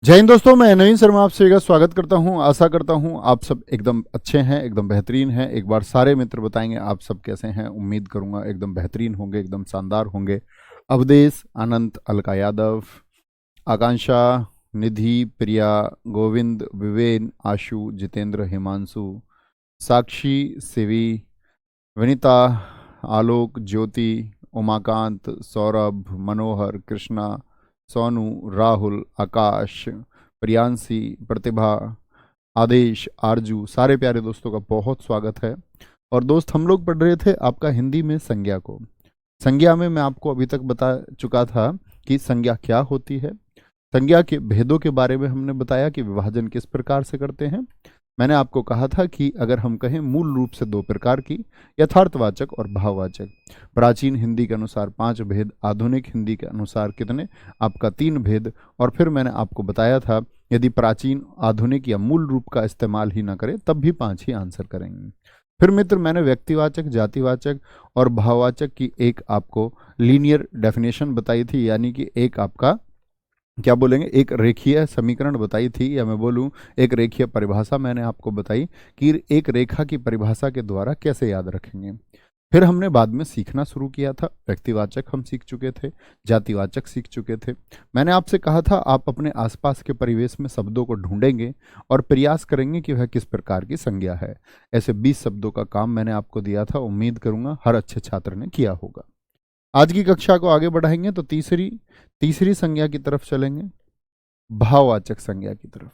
जय हिंद दोस्तों, मैं नवीन शर्मा आपसे का स्वागत करता हूं। आशा करता हूं आप सब एकदम अच्छे हैं, एकदम बेहतरीन हैं। एक बार सारे मित्र बताएंगे आप सब कैसे हैं। उम्मीद करूंगा एकदम बेहतरीन होंगे, एकदम शानदार होंगे। अवधेश, अनंत, अलका यादव, आकांक्षा, निधि, प्रिया, गोविंद, विवेन, आशु, जितेंद्र, हिमांशु, साक्षी, शिवी, विनीता, आलोक, ज्योति, उमाकांत, सौरभ, मनोहर, कृष्णा, सोनू, राहुल, आकाश, प्रियांशी, प्रतिभा, आदेश, आरजू, सारे प्यारे दोस्तों का बहुत स्वागत है। और दोस्त, हम लोग पढ़ रहे थे आपका हिंदी में संज्ञा को। संज्ञा में मैं आपको अभी तक बता चुका था कि संज्ञा क्या होती है। संज्ञा के भेदों के बारे में हमने बताया कि विभाजन किस प्रकार से करते हैं। मैंने आपको कहा था कि अगर हम कहें मूल रूप से दो प्रकार की, यथार्थवाचक और भाववाचक। प्राचीन हिंदी के अनुसार 5 भेद, आधुनिक हिंदी के अनुसार कितने? आपका 3 भेद। और फिर मैंने आपको बताया था यदि प्राचीन, आधुनिक या मूल रूप का इस्तेमाल ही ना करें तब भी 5 ही आंसर करेंगे। फिर मित्र मैंने व्यक्तिवाचक, जातिवाचक और भाववाचक की एक आपको लीनियर डेफिनेशन बताई थी, यानी कि एक आपका क्या बोलेंगे, एक रेखीय समीकरण बताई थी, या मैं बोलूं एक रेखीय परिभाषा मैंने आपको बताई कि एक रेखा की परिभाषा के द्वारा कैसे याद रखेंगे। फिर हमने बाद में सीखना शुरू किया था। व्यक्तिवाचक हम सीख चुके थे, जातिवाचक सीख चुके थे। मैंने आपसे कहा था आप अपने आसपास के परिवेश में शब्दों को ढूंढेंगे और प्रयास करेंगे कि वह किस प्रकार की संज्ञा है। ऐसे 20 शब्दों का काम मैंने आपको दिया था। उम्मीद करूंगा हर अच्छे छात्र ने किया होगा। आज की कक्षा को आगे बढ़ाएंगे तो तीसरी तीसरी संज्ञा की तरफ चलेंगे, भाववाचक संज्ञा की तरफ।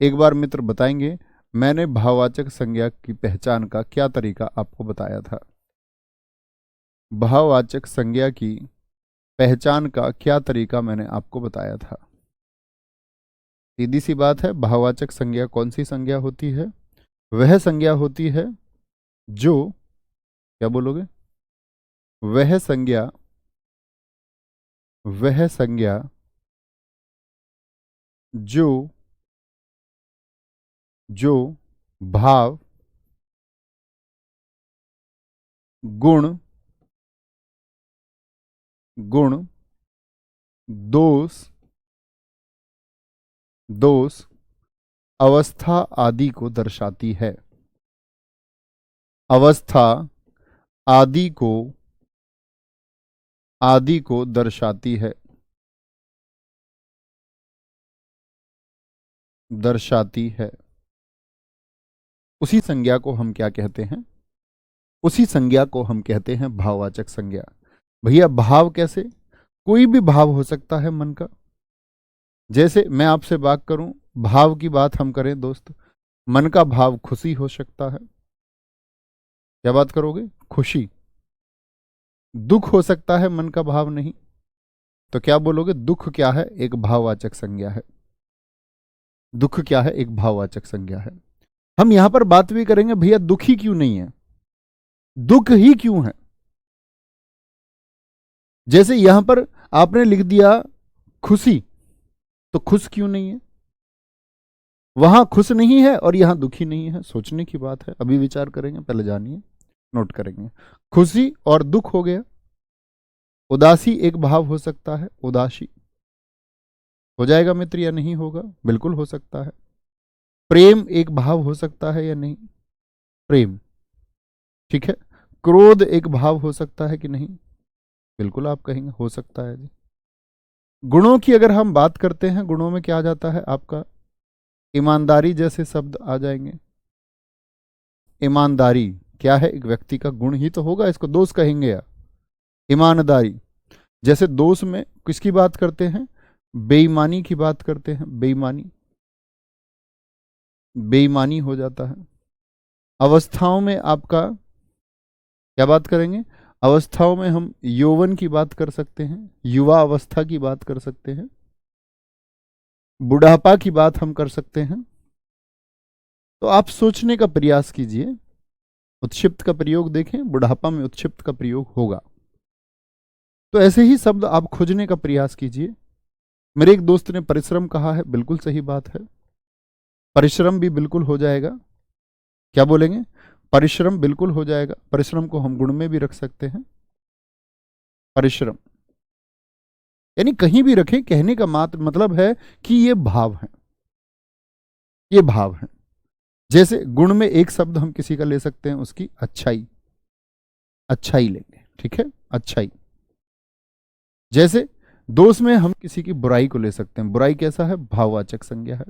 एक बार मित्र बताएंगे, मैंने भाववाचक संज्ञा की पहचान का क्या तरीका आपको बताया था? भाववाचक संज्ञा की पहचान का क्या तरीका मैंने आपको बताया था? सीधी सी बात है, भाववाचक संज्ञा कौन सी संज्ञा होती है? वह संज्ञा होती है जो, क्या बोलोगे? वह संज्ञा, वह संज्ञा जो जो भाव, गुण, गुण, दोष, दोष, अवस्था आदि को दर्शाती है। अवस्था आदि को दर्शाती है, दर्शाती है। उसी संज्ञा को हम क्या कहते हैं? उसी संज्ञा को हम कहते हैं भाववाचक संज्ञा। भैया भाव कैसे? कोई भी भाव हो सकता है मन का। जैसे मैं आपसे बात करूं, भाव की बात हम करें दोस्त, मन का भाव खुशी हो सकता है। क्या बात करोगे? खुशी। दुख हो सकता है मन का भाव नहीं। तो क्या बोलोगे? दुख क्या है? एक भाववाचक संज्ञा है। दुख क्या है? एक भाववाचक संज्ञा है। हम यहां पर बात भी करेंगे भैया दुख ही क्यों नहीं है, दुख ही क्यों है। जैसे यहां पर आपने लिख दिया खुशी, तो खुश क्यों नहीं है? वहां खुश नहीं है और यहां दुखी नहीं है। सोचने की बात है, अभी विचार करेंगे, पहले जानिए, नोट करेंगे। खुशी और दुख हो गया। उदासी एक भाव हो सकता है, उदासी हो जाएगा मित्र या नहीं होगा? बिल्कुल हो सकता है। प्रेम एक भाव हो सकता है या नहीं? प्रेम, ठीक है। क्रोध एक भाव हो सकता है कि नहीं? बिल्कुल आप कहेंगे हो सकता है जी। गुणों की अगर हम बात करते हैं, गुणों में क्या आ जाता है आपका? ईमानदारी जैसे शब्द आ जाएंगे। ईमानदारी क्या है? एक व्यक्ति का गुण ही तो होगा, इसको दोष कहेंगे या? ईमानदारी। जैसे दोष में किसकी बात करते हैं? बेईमानी की बात करते हैं। बेईमानी, बेईमानी हो जाता है। अवस्थाओं में आपका क्या बात करेंगे? अवस्थाओं में हम यौवन की बात कर सकते हैं, युवा अवस्था की बात कर सकते हैं, बुढ़ापा की बात हम कर सकते हैं। तो आप सोचने का प्रयास कीजिए। उत्क्षिप्त का प्रयोग देखें, बुढ़ापा में उत्क्षिप्त का प्रयोग होगा। तो ऐसे ही शब्द आप खोजने का प्रयास कीजिए। मेरे एक दोस्त ने परिश्रम कहा है, बिल्कुल सही बात है। परिश्रम भी बिल्कुल हो जाएगा। क्या बोलेंगे? परिश्रम बिल्कुल हो जाएगा। परिश्रम को हम गुण में भी रख सकते हैं। परिश्रम, यानी कहीं भी रखें, कहने का मात्र मतलब है कि ये भाव है, ये भाव है। जैसे गुण में एक शब्द हम किसी का ले सकते हैं, उसकी अच्छाई, अच्छाई लेंगे, ठीक है, अच्छाई। जैसे दोष में हम किसी की बुराई को ले सकते हैं, बुराई कैसा है, भाववाचक संज्ञा है।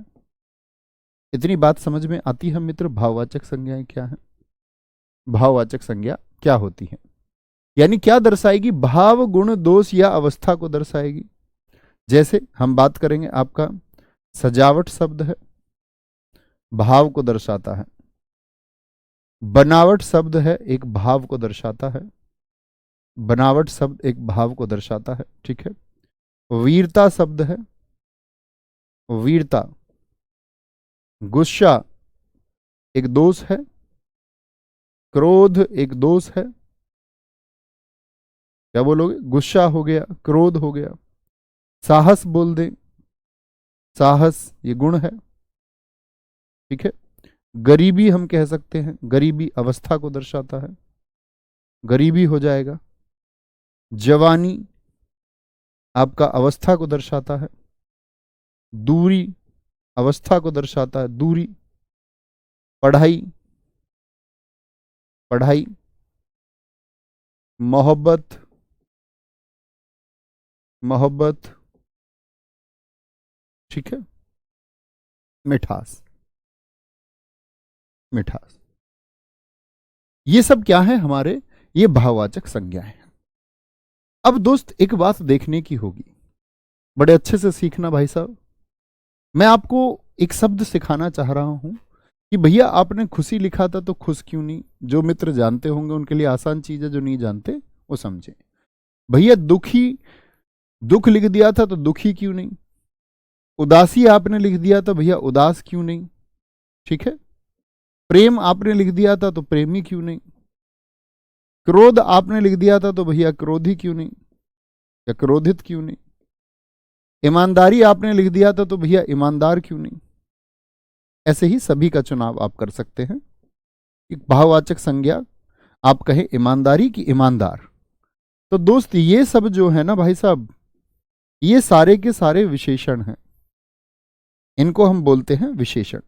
इतनी बात समझ में आती है मित्र, भाववाचक संज्ञाएं क्या है, भाववाचक संज्ञा क्या होती है, यानी क्या दर्शाएगी, भाव गुण दोष या अवस्था को दर्शाएगी। जैसे हम बात करेंगे, आपका सजावट शब्द है, भाव को दर्शाता है। बनावट शब्द है, एक भाव को दर्शाता है, बनावट शब्द एक भाव को दर्शाता है, ठीक है। वीरता शब्द है, वीरता, गुस्सा एक दोष है, क्रोध एक दोष है। क्या बोलोगे, गुस्सा हो गया, क्रोध हो गया। साहस बोल दें, साहस ये गुण है, ठीक है। गरीबी हम कह सकते हैं, गरीबी अवस्था को दर्शाता है, गरीबी हो जाएगा। जवानी आपका अवस्था को दर्शाता है, दूरी अवस्था को दर्शाता है, दूरी। पढ़ाई, पढ़ाई। मोहब्बत, मोहब्बत, ठीक है। मिठास, मिठास। ये सब क्या है हमारे, ये भाववाचक संज्ञाएं हैं। अब दोस्त एक बात देखने की होगी, बड़े अच्छे से सीखना भाई साहब। मैं आपको एक शब्द सिखाना चाह रहा हूं कि भैया आपने खुशी लिखा था तो खुश क्यों नहीं। जो मित्र जानते होंगे उनके लिए आसान चीज है, जो नहीं जानते वो समझे। भैया दुखी, दुख लिख दिया था तो दुखी क्यों नहीं। उदासी आपने लिख दिया था, भैया उदास क्यों नहीं, ठीक है। प्रेम आपने लिख दिया था तो प्रेमी क्यों नहीं। क्रोध आपने लिख दिया था तो भैया क्रोधी क्यों नहीं, या क्रोधित क्यों नहीं। ईमानदारी आपने लिख दिया था तो भैया ईमानदार क्यों नहीं। ऐसे ही सभी का चुनाव आप कर सकते हैं। एक भाववाचक संज्ञा आप कहें ईमानदारी की ईमानदार, तो दोस्त ये सब जो है ना भाई साहब, ये सारे के सारे विशेषण हैं, इनको हम बोलते हैं विशेषण।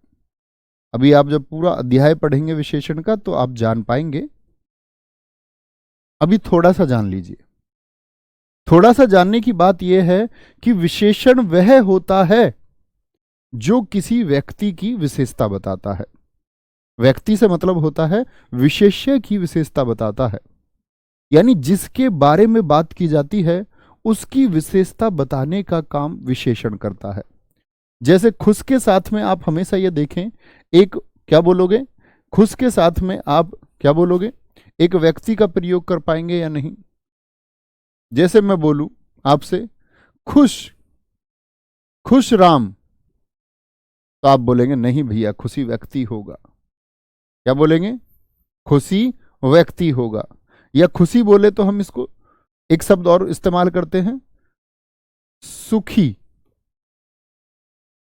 अभी आप जब पूरा अध्याय पढ़ेंगे विशेषण का तो आप जान पाएंगे। अभी थोड़ा सा जान लीजिए। थोड़ा सा जानने की बात यह है कि विशेषण वह होता है जो किसी व्यक्ति की विशेषता बताता है। व्यक्ति से मतलब होता है विशेष्य की विशेषता बताता है, यानी जिसके बारे में बात की जाती है उसकी विशेषता बताने का काम विशेषण करता है। जैसे खुश के साथ में आप हमेशा ये देखें, एक क्या बोलोगे, खुश के साथ में आप क्या बोलोगे, एक व्यक्ति का प्रयोग कर पाएंगे या नहीं। जैसे मैं बोलूं आपसे खुश, खुश राम, तो आप बोलेंगे नहीं भैया खुशी व्यक्ति होगा। क्या बोलेंगे, खुशी व्यक्ति होगा। या खुशी बोले तो हम इसको एक शब्द और इस्तेमाल करते हैं, सुखी।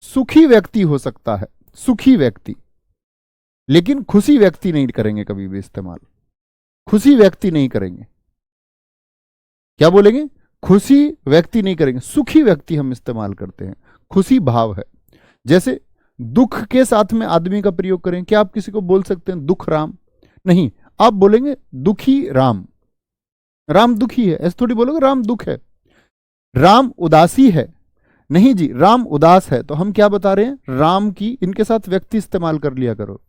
सुखी व्यक्ति हो सकता है, सुखी व्यक्ति, लेकिन खुशी व्यक्ति नहीं करेंगे कभी भी इस्तेमाल, खुशी व्यक्ति नहीं करेंगे। क्या बोलेंगे, खुशी व्यक्ति नहीं करेंगे, सुखी व्यक्ति हम इस्तेमाल करते हैं। खुशी भाव है। जैसे दुख के साथ में आदमी का प्रयोग करें, क्या आप किसी को बोल सकते हैं दुख राम, नहीं, आप बोलेंगे दुखी राम। राम दुखी है ऐसे थोड़ी बोलोगे राम दुख है। राम उदासी है, नहीं जी राम उदास है। तो हम क्या बता रहे हैं, राम की, इनके साथ व्यक्ति इस्तेमाल कर लिया करो,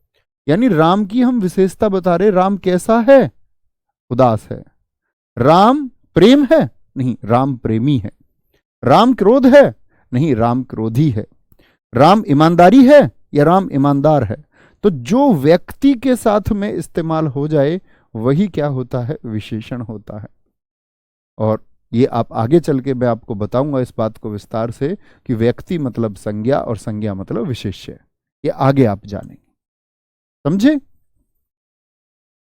यानी राम की हम विशेषता बता रहे, राम कैसा है, उदास है। राम प्रेम है, नहीं राम प्रेमी है। राम क्रोध है, नहीं राम क्रोधी है। राम ईमानदारी है या राम ईमानदार है। तो जो व्यक्ति के साथ में इस्तेमाल हो जाए वही क्या होता है, विशेषण होता है। और ये आप आगे चल के मैं आपको बताऊंगा इस बात को विस्तार से कि व्यक्ति मतलब संज्ञा और संज्ञा मतलब विशेष्य, ये आगे आप जानेंगे, समझे।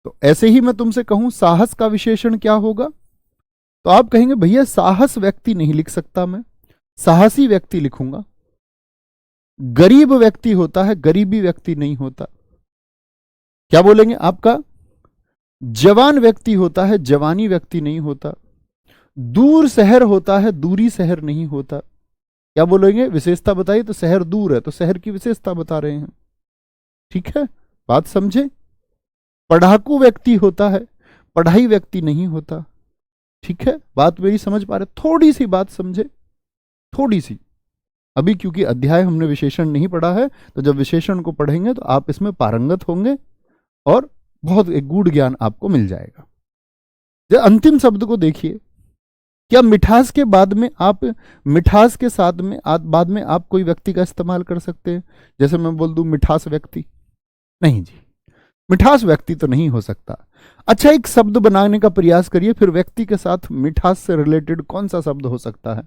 तो ऐसे ही मैं तुमसे कहूं साहस का विशेषण क्या होगा, तो आप कहेंगे भैया साहस व्यक्ति नहीं लिख सकता, मैं साहसी व्यक्ति लिखूंगा। गरीब व्यक्ति होता है, गरीबी व्यक्ति नहीं होता। क्या बोलेंगे, आपका जवान व्यक्ति होता है, जवानी व्यक्ति नहीं होता। दूर शहर होता है, दूरी शहर नहीं होता। क्या बोलेंगे, विशेषता बताइए, तो शहर दूर है तो शहर की विशेषता बता रहे हैं। ठीक है, बात समझे। पढ़ाकू व्यक्ति होता है, पढ़ाई व्यक्ति नहीं होता। ठीक है, बात मेरी समझ पा रहे, थोड़ी सी बात समझे, थोड़ी सी। अभी क्योंकि अध्याय हमने विशेषण नहीं पढ़ा है, तो जब विशेषण को पढ़ेंगे तो आप इसमें पारंगत होंगे और बहुत एक गूढ़ ज्ञान आपको मिल जाएगा। जब अंतिम शब्द को देखिए, क्या मिठास के बाद में आप, मिठास के साथ में बाद में आप कोई व्यक्ति का इस्तेमाल कर सकते हैं? जैसे मैं बोल दूं मिठास व्यक्ति, नहीं जी, मिठास व्यक्ति तो नहीं हो सकता। अच्छा, एक शब्द बनाने का प्रयास करिए, फिर व्यक्ति के साथ मिठास से रिलेटेड कौन सा शब्द हो सकता है,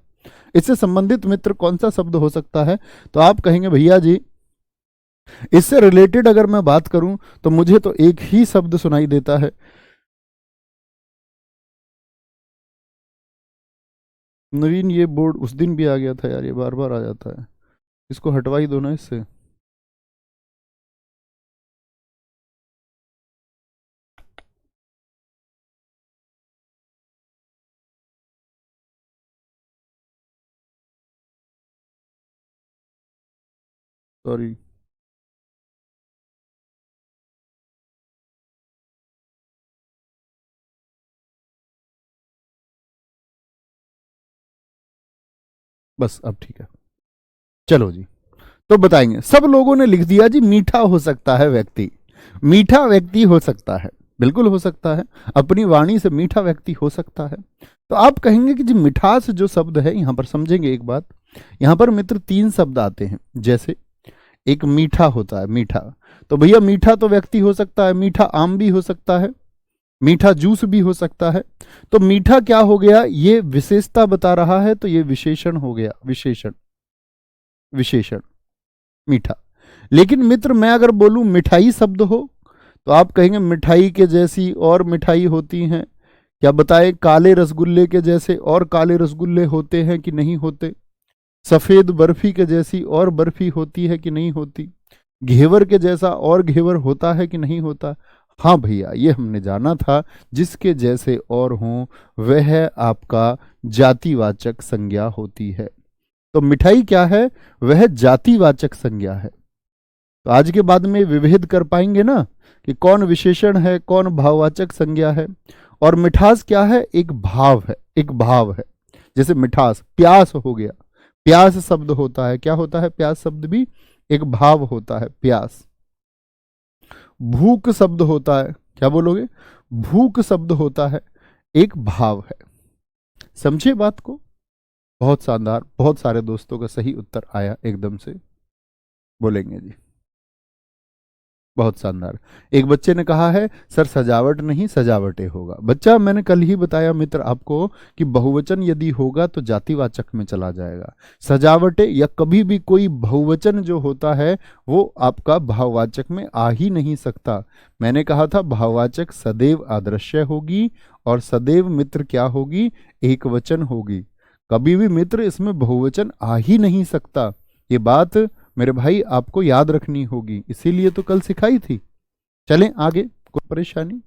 इससे संबंधित मित्र कौन सा शब्द हो सकता है? तो आप कहेंगे भैया जी, इससे रिलेटेड अगर मैं बात करूं तो मुझे तो एक ही शब्द सुनाई देता है। नवीन, ये बोर्ड उस दिन भी आ गया था यार, ये बार बार आ जाता है, इसको हटवा ही दो ना इससे। सॉरी। बस अब ठीक है, चलो जी। तो बताएंगे, सब लोगों ने लिख दिया जी मीठा हो सकता है व्यक्ति, मीठा व्यक्ति हो सकता है, बिल्कुल हो सकता है, अपनी वाणी से मीठा व्यक्ति हो सकता है। तो आप कहेंगे कि जी मिठास जो शब्द है, यहां पर समझेंगे एक बात, यहां पर मित्र तीन शब्द आते हैं। जैसे एक मीठा होता है, मीठा, तो भैया मीठा तो व्यक्ति हो सकता है, मीठा आम भी हो सकता है, मीठा जूस भी हो सकता है। तो मीठा क्या हो गया, ये विशेषता बता रहा है, तो ये विशेषण हो गया, विशेषण, विशेषण मीठा। लेकिन मित्र मैं अगर बोलूं मिठाई शब्द हो, तो आप कहेंगे मिठाई के जैसी और मिठाई होती हैं, क्या बताएं, काले रसगुल्ले के जैसे और काले रसगुल्ले होते हैं कि नहीं होते, सफेद बर्फी के जैसी और बर्फी होती है कि नहीं होती, घेवर के जैसा और घेवर होता है कि नहीं होता। हाँ भैया, ये हमने जाना था, जिसके जैसे और हों वह आपका जातिवाचक संज्ञा होती है। तो मिठाई क्या है, वह जातिवाचक संज्ञा है। तो आज के बाद में विभेद कर पाएंगे ना कि कौन विशेषण है, कौन भाववाचक संज्ञा है। और मिठास क्या है, एक भाव है, एक भाव है। जैसे मिठास, प्यास हो गया, प्यास शब्द होता है, क्या होता है, प्यास शब्द भी एक भाव होता है, प्यास। भूख शब्द होता है, क्या बोलोगे, भूख शब्द होता है, एक भाव है। समझे बात को। बहुत शानदार, बहुत सारे दोस्तों का सही उत्तर आया एकदम से, बोलेंगे जी, बहुत शानदार। एक बच्चे ने कहा है सर सजावट नहीं सजावटे होगा। बच्चा मैंने कल ही बताया मित्र आपको कि बहुवचन यदि होगा तो जातिवाचक में चला जाएगा। सजावटे या कभी भी कोई बहुवचन जो होता है वो आपका भाववाचक में आ ही नहीं सकता। मैंने कहा था भाववाचक सदैव अदृश्य होगी और सदैव मित्र क्या होगी, एक वचन होगी। कभी भी मित्र इसमें बहुवचन आ ही नहीं सकता। ये बात मेरे भाई आपको याद रखनी होगी, इसीलिए तो कल सिखाई थी। चलें आगे, कोई परेशानी,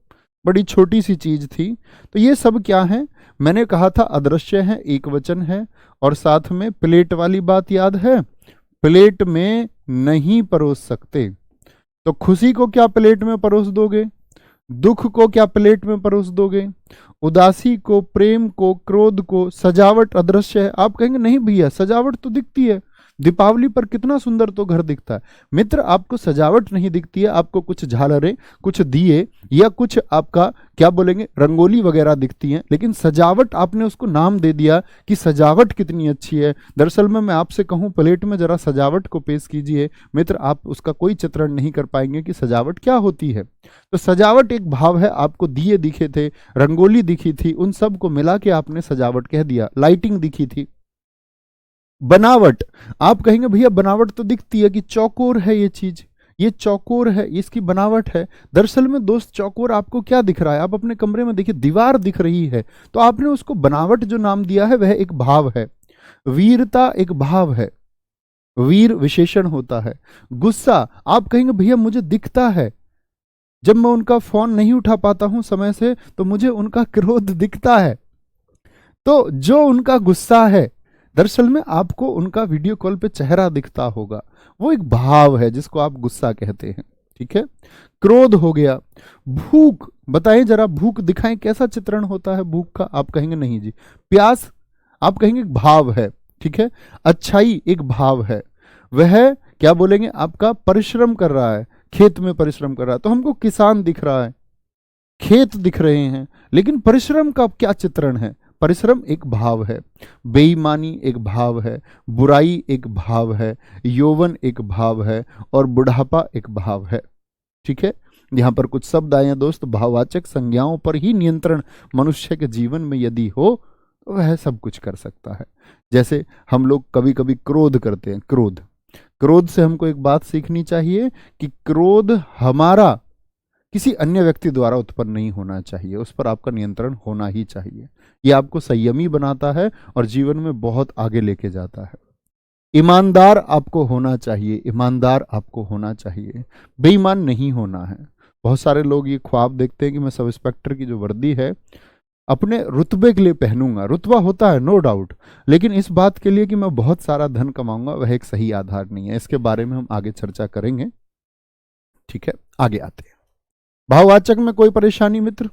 बड़ी छोटी सी चीज थी। तो ये सब क्या है, मैंने कहा था अदृश्य है, एक वचन है, और साथ में प्लेट वाली बात याद है, प्लेट में नहीं परोस सकते। तो खुशी को क्या प्लेट में परोस दोगे, दुख को क्या प्लेट में परोस दोगे, उदासी को, प्रेम को, क्रोध को। सजावट अदृश्य है। आप कहेंगे नहीं भैया सजावट तो दिखती है, दीपावली पर कितना सुंदर तो घर दिखता है। मित्र आपको सजावट नहीं दिखती है, आपको कुछ झालरें, कुछ दिए या कुछ आपका क्या बोलेंगे रंगोली वगैरह दिखती हैं, लेकिन सजावट आपने उसको नाम दे दिया कि सजावट कितनी अच्छी है। दरअसल में मैं आपसे कहूं प्लेट में जरा सजावट को पेश कीजिए, मित्र आप उसका कोई चित्रण नहीं कर पाएंगे कि सजावट क्या होती है। तो सजावट एक भाव है। आपको दिए दिखे थे, रंगोली दिखी थी, उन सब को मिला के आपने सजावट कह दिया। लाइटिंग दिखी थी। बनावट, आप कहेंगे भैया बनावट तो दिखती है कि चौकोर है ये चीज, ये चौकोर है, इसकी बनावट है। दरअसल में दोस्त चौकोर आपको क्या दिख रहा है, आप अपने कमरे में देखिए दीवार दिख रही है, तो आपने उसको बनावट जो नाम दिया है वह एक भाव है। वीरता एक भाव है, वीर विशेषण होता है। गुस्सा, आप कहेंगे भैया मुझे दिखता है, जब मैं उनका फोन नहीं उठा पाता हूं समय से तो मुझे उनका क्रोध दिखता है। तो जो उनका गुस्सा है, दरअसल में आपको उनका वीडियो कॉल पे चेहरा दिखता होगा, वो एक भाव है जिसको आप गुस्सा कहते हैं। ठीक है। क्रोध हो गया। भूख, बताएं जरा, भूख दिखाएं, कैसा चित्रण होता है भूख का? आप कहेंगे नहीं जी। प्यास, आप कहेंगे भाव है। ठीक है। अच्छाई एक भाव है। वह क्या बोलेंगे, आपका परिश्रम कर रहा है, खेत में परिश्रम कर रहा है, तो हमको किसान दिख रहा है, खेत दिख रहे हैं, लेकिन परिश्रम का क्या चित्रण है? परिश्रम एक भाव है, बेईमानी एक भाव है, बुराई एक भाव है, यौवन एक भाव है, और बुढ़ापा एक भाव है। ठीक है। यहां पर कुछ शब्द आए हैं दोस्त, भाववाचक संज्ञाओं पर ही नियंत्रण मनुष्य के जीवन में यदि हो तो वह सब कुछ कर सकता है। जैसे हम लोग कभी कभी क्रोध करते हैं, क्रोध, क्रोध से हमको एक बात सीखनी चाहिए कि क्रोध हमारा किसी अन्य व्यक्ति द्वारा उत्पन्न नहीं होना चाहिए, उस पर आपका नियंत्रण होना ही चाहिए। यह आपको संयमी बनाता है और जीवन में बहुत आगे लेके जाता है। ईमानदार आपको होना चाहिए, ईमानदार आपको होना चाहिए, बेईमान नहीं होना है। बहुत सारे लोग ये ख्वाब देखते हैं कि मैं सब इंस्पेक्टर की जो वर्दी है अपने रुतबे के लिए पहनूंगा। रुतबा होता है नो डाउट, लेकिन इस बात के लिए कि मैं बहुत सारा धन कमाऊंगा, वह एक सही आधार नहीं है। इसके बारे में हम आगे चर्चा करेंगे। ठीक है, आगे आते हैं। भाववाचक में कोई परेशानी मित्र?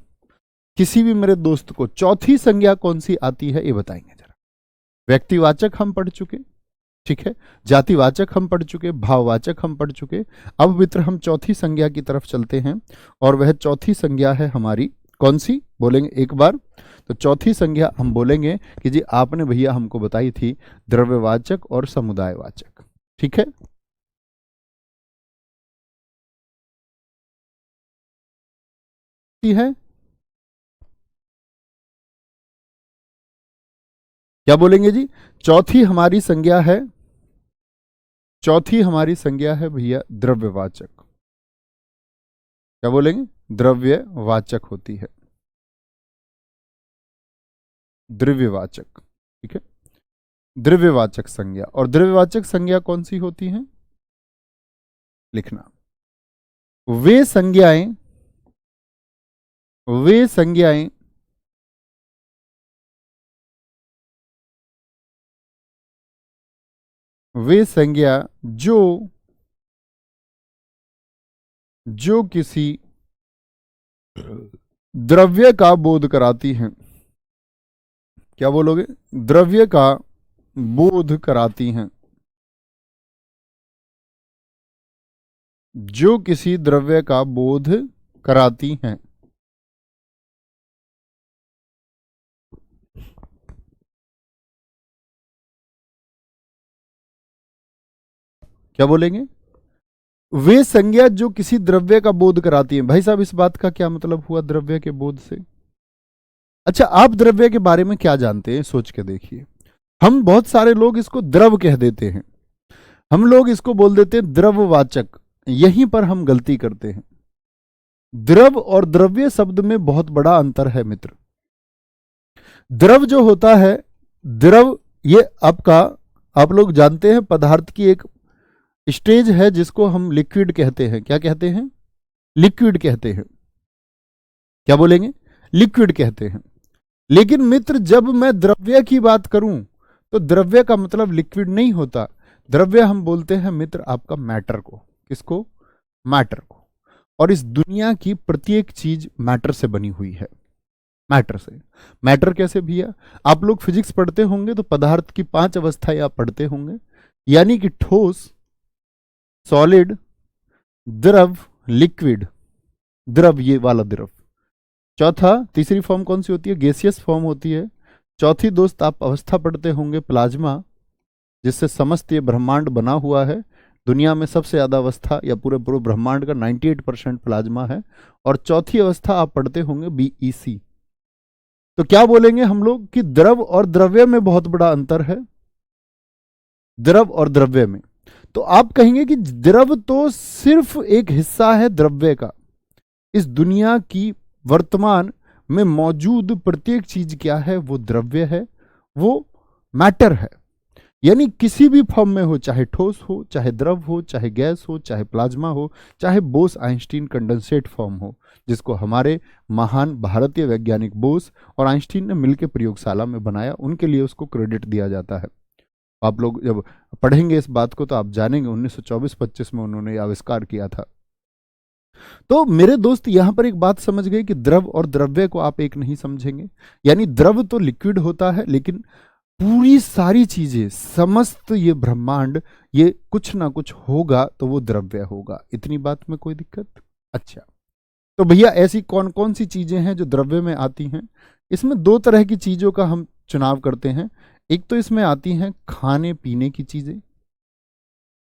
किसी भी मेरे दोस्त को चौथी संज्ञा कौन सी आती है ये बताएंगे जरा। व्यक्तिवाचक हम पढ़ चुके, ठीक है, जातिवाचक हम पढ़ चुके, भाववाचक हम पढ़ चुके। अब मित्र हम चौथी संज्ञा की तरफ चलते हैं, और वह चौथी संज्ञा है हमारी कौन सी, बोलेंगे एक बार। तो चौथी संज्ञा हम बोलेंगे कि जी आपने भैया हमको बताई थी द्रव्यवाचक और समुदायवाचक। ठीक है। है क्या बोलेंगे जी? चौथी हमारी संज्ञा है, चौथी हमारी संज्ञा है भैया द्रव्यवाचक। क्या बोलेंगे? द्रव्यवाचक होती है, द्रव्यवाचक। ठीक है, द्रव्यवाचक संज्ञा। और द्रव्यवाचक संज्ञा कौन सी होती है? लिखना, वे संज्ञाएं, वे संज्ञाएं वे संज्ञा जो जो किसी द्रव्य का बोध कराती हैं। क्या बोलोगे? द्रव्य का बोध कराती हैं, जो किसी द्रव्य का बोध कराती हैं। क्या बोलेंगे? वे संज्ञा जो किसी द्रव्य का बोध कराती है। भाई साहब इस बात का क्या मतलब हुआ द्रव्य के बोध से? अच्छा, आप द्रव्य के बारे में क्या जानते हैं सोच के देखिए। हम बहुत सारे लोग इसको द्रव कह देते हैं, हम लोग इसको बोल देते हैं द्रववाचक। यहीं पर हम गलती करते हैं। द्रव और द्रव्य शब्द में बहुत बड़ा अंतर है मित्र। द्रव जो होता है, द्रव ये आपका, आप लोग जानते हैं पदार्थ की एक स्टेज है जिसको हम लिक्विड कहते हैं। क्या कहते हैं? लिक्विड कहते हैं। क्या बोलेंगे? लिक्विड कहते हैं। लेकिन मित्र जब मैं द्रव्य की बात करूं तो द्रव्य का मतलब लिक्विड नहीं होता। द्रव्य हम बोलते हैं मित्र आपका मैटर को। किसको? मैटर को। और इस दुनिया की प्रत्येक चीज मैटर से बनी हुई है, मैटर से। मैटर कैसे भैया? आप लोग फिजिक्स पढ़ते होंगे तो पदार्थ की 5 अवस्थाएं आप पढ़ते होंगे, यानी कि ठोस, सॉलिड, द्रव, लिक्विड। द्रव ये वाला द्रव। चौथा, तीसरी फॉर्म कौन सी होती है? गैसियस फॉर्म होती है। चौथी दोस्त आप अवस्था पढ़ते होंगे प्लाज्मा, जिससे समस्त ये ब्रह्मांड बना हुआ है। दुनिया में सबसे ज्यादा अवस्था या पूरे पूरे ब्रह्मांड का 98% प्लाज्मा है। और चौथी अवस्था आप पढ़ते होंगे बीईसी। तो क्या बोलेंगे हम लोग कि द्रव और द्रव्य में बहुत बड़ा अंतर है, द्रव और द्रव्य में। तो आप कहेंगे कि द्रव तो सिर्फ एक हिस्सा है द्रव्य का। इस दुनिया की वर्तमान में मौजूद प्रत्येक चीज क्या है? वो द्रव्य है, वो मैटर है। यानी किसी भी फॉर्म में हो, चाहे ठोस हो, चाहे द्रव हो, चाहे गैस हो, चाहे प्लाज्मा हो, चाहे बोस आइंस्टीन कंडेंसेट फॉर्म हो, जिसको हमारे महान भारतीय वैज्ञानिक बोस और आइंस्टीन ने मिलकर प्रयोगशाला में बनाया, उनके लिए उसको क्रेडिट दिया जाता है। आप लोग जब पढ़ेंगे इस बात को तो आप जानेंगे 1924-25 में उन्होंने आविष्कार किया था। तो मेरे दोस्त यहां पर एक बात समझ गए कि द्रव और द्रव्य को आप एक नहीं समझेंगे। यानी द्रव तो लिक्विड होता है, लेकिन पूरी सारी चीजें, समस्त ये ब्रह्मांड, ये कुछ ना कुछ होगा तो वो द्रव्य होगा। इतनी बात में कोई दिक्कत? अच्छा, तो भैया ऐसी कौन कौन सी चीजें हैं जो द्रव्य में आती हैं? इसमें दो तरह की चीजों का हम चुनाव करते हैं। एक तो इसमें आती हैं खाने पीने की चीजें,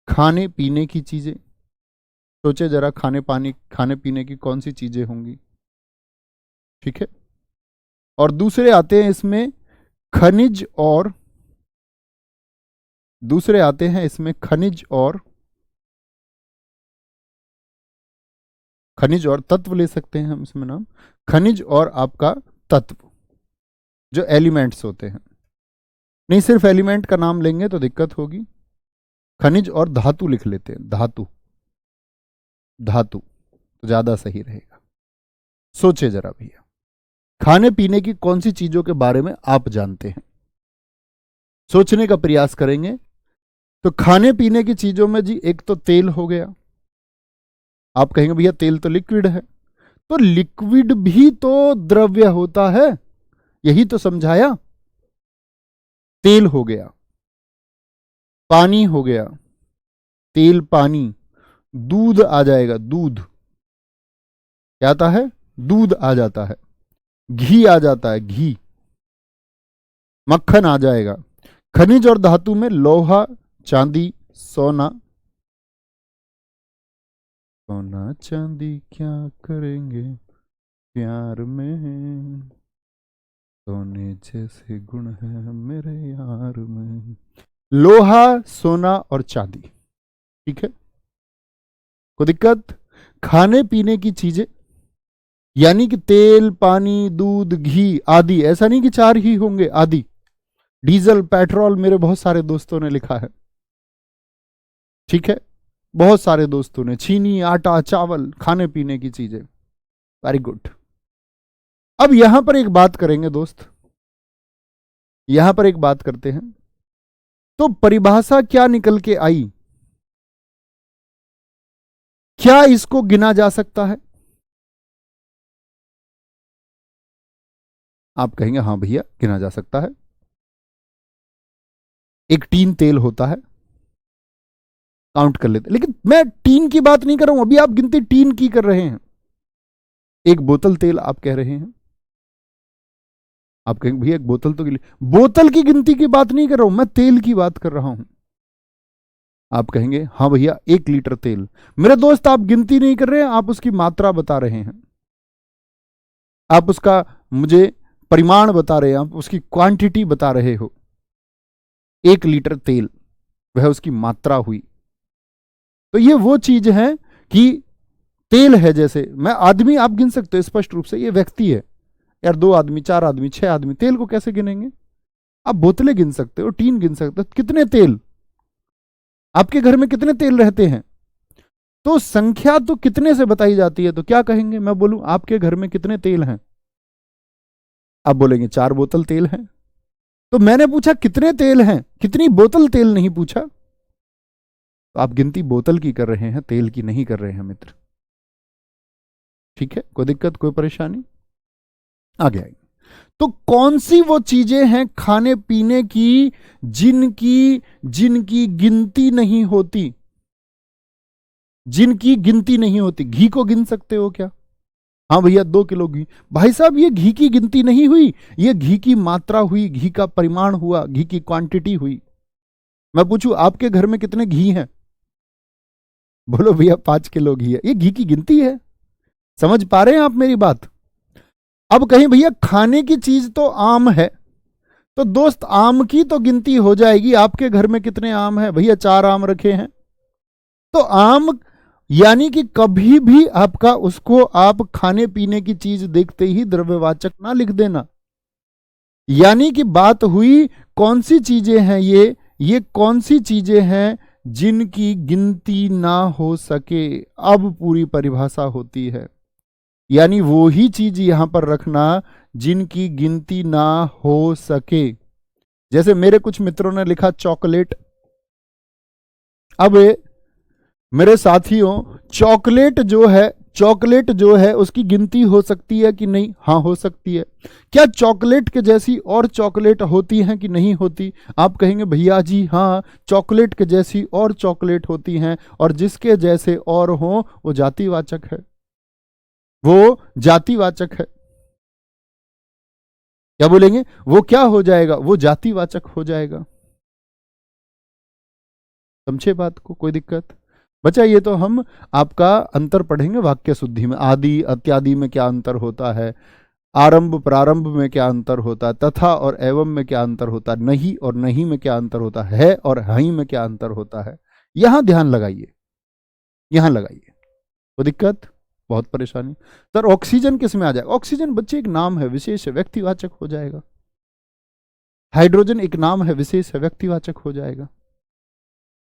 खाने पीने की चीजें। सोचे जरा, खाने पीने की कौन सी चीजें होंगी? ठीक है। और दूसरे आते हैं इसमें खनिज, और दूसरे आते हैं इसमें खनिज और तत्व ले सकते हैं हम इसमें नाम, खनिज और आपका तत्व, जो एलिमेंट्स होते हैं। नहीं, सिर्फ एलिमेंट का नाम लेंगे तो दिक्कत होगी। खनिज और धातु लिख लेते हैं, धातु तो ज्यादा सही रहेगा। सोचे जरा भैया, खाने पीने की कौन सी चीजों के बारे में आप जानते हैं? सोचने का प्रयास करेंगे तो खाने पीने की चीजों में जी एक तो तेल हो गया। आप कहेंगे भैया तेल तो लिक्विड है, तो लिक्विड भी तो द्रव्य होता है, यही तो समझाया। तेल हो गया, पानी हो गया, तेल पानी, दूध आ जाएगा, दूध क्या आता है? दूध आ जाता है, घी आ जाता है, घी, मक्खन आ जाएगा। खनिज और धातु में लोहा, चांदी, सोना। सोना चांदी क्या करेंगे प्यार में, सोने जैसे गुण है मेरे यार में। लोहा, सोना और चांदी, ठीक है, कोई दिक्कत? खाने पीने की चीजें यानी कि तेल, पानी, दूध, घी आदि, ऐसा नहीं कि चार ही होंगे, आदि। डीजल, पेट्रोल, मेरे बहुत सारे दोस्तों ने लिखा है, ठीक है, बहुत सारे दोस्तों ने। चीनी, आटा, चावल, खाने पीने की चीजें, वेरी गुड। अब यहां पर एक बात करेंगे दोस्त, यहां पर एक बात करते हैं। तो परिभाषा क्या निकल के आई? क्या इसको गिना जा सकता है? आप कहेंगे हाँ भैया गिना जा सकता है। एक टीन तेल होता है, काउंट कर लेते, लेकिन मैं टीन की बात नहीं कर रहा हूं, अभी आप गिनती टीन की कर रहे हैं। एक बोतल तेल आप कह रहे हैं, आप कहेंगे भैया एक बोतल तो बोतल की गिनती की बात नहीं कर रहा हूं, मैं तेल की बात कर रहा हूं। आप कहेंगे हाँ भैया 1 लीटर तेल। मेरे दोस्त आप गिनती नहीं कर रहे हैं, आप उसकी मात्रा बता रहे हैं, आप उसका मुझे परिमाण बता रहे हैं, आप उसकी क्वांटिटी बता रहे हो। 1 लीटर तेल, वह उसकी मात्रा हुई। तो ये वो चीज है कि तेल है। जैसे मैं आदमी आप गिन सकते हो स्पष्ट रूप से, ये व्यक्ति है यार, 2 आदमी, 4 आदमी, 6 आदमी, तेल को कैसे गिनेंगे? आप बोतलें गिन सकते हो, टीन गिन सकते हो, कितने तेल आपके घर में, कितने तेल रहते हैं? तो संख्या तो कितने से बताई जाती है। तो क्या कहेंगे, मैं बोलूं आपके घर में कितने तेल हैं, आप बोलेंगे 4 बोतल तेल हैं। तो मैंने पूछा कितने तेल हैं, कितनी बोतल तेल नहीं पूछा। तो आप गिनती बोतल की कर रहे हैं, तेल की नहीं कर रहे हैं मित्र, ठीक है, कोई दिक्कत, कोई परेशानी? आगे आएंगे। तो कौन सी वो चीजें हैं खाने पीने की जिनकी जिनकी गिनती नहीं होती, जिनकी गिनती नहीं होती? घी को गिन सकते हो क्या? हाँ भैया 2 किलो घी, भाई साहब ये घी की गिनती नहीं हुई, ये घी की मात्रा हुई, घी का परिमाण हुआ, घी की क्वांटिटी हुई। मैं पूछूं आपके घर में कितने घी हैं? बोलो भैया 5 किलो घी है, ये घी की गिनती है। समझ पा रहे हैं आप मेरी बात? अब कहीं भैया खाने की चीज तो आम है, तो दोस्त आम की तो गिनती हो जाएगी। आपके घर में कितने आम है? भैया 4 आम रखे हैं। तो आम यानी कि कभी भी आपका उसको आप खाने पीने की चीज देखते ही द्रव्यवाचक ना लिख देना। यानी कि बात हुई कौन सी चीजें हैं ये ये कौन सी चीजें हैं जिनकी गिनती ना हो सके? अब पूरी परिभाषा होती है, यानी वो ही चीज यहां पर रखना जिनकी गिनती ना हो सके। जैसे मेरे कुछ मित्रों ने लिखा चॉकलेट। अब मेरे साथियों, चॉकलेट जो है उसकी गिनती हो सकती है कि नहीं? हाँ, हो सकती है। क्या चॉकलेट के जैसी और चॉकलेट होती हैं कि नहीं होती? आप कहेंगे भैया जी हाँ, चॉकलेट के जैसी और चॉकलेट होती हैं, और जिसके जैसे और हो वो जातिवाचक है, वो जातिवाचक है। क्या बोलेंगे? वो क्या हो जाएगा? वो जातिवाचक हो जाएगा। समझे बात को? कोई दिक्कत? बच्चा ये तो हम आपका अंतर पढ़ेंगे वाक्य शुद्धि में। आदि अत्यादि में क्या अंतर होता है, आरंभ प्रारंभ में क्या अंतर होता है, तथा और एवं में क्या अंतर होता है, नहीं और नहीं में क्या अंतर होता है और हई में क्या अंतर होता है, यहां ध्यान लगाइए, यहां लगाइए। कोई दिक्कत? बहुत परेशानी? सर ऑक्सीजन किस में आ जाएगा? ऑक्सीजन बच्चे एक नाम है, विशेष है, व्यक्तिवाचक हो जाएगा। हाइड्रोजन एक नाम है, विशेष है, व्यक्तिवाचक हो जाएगा।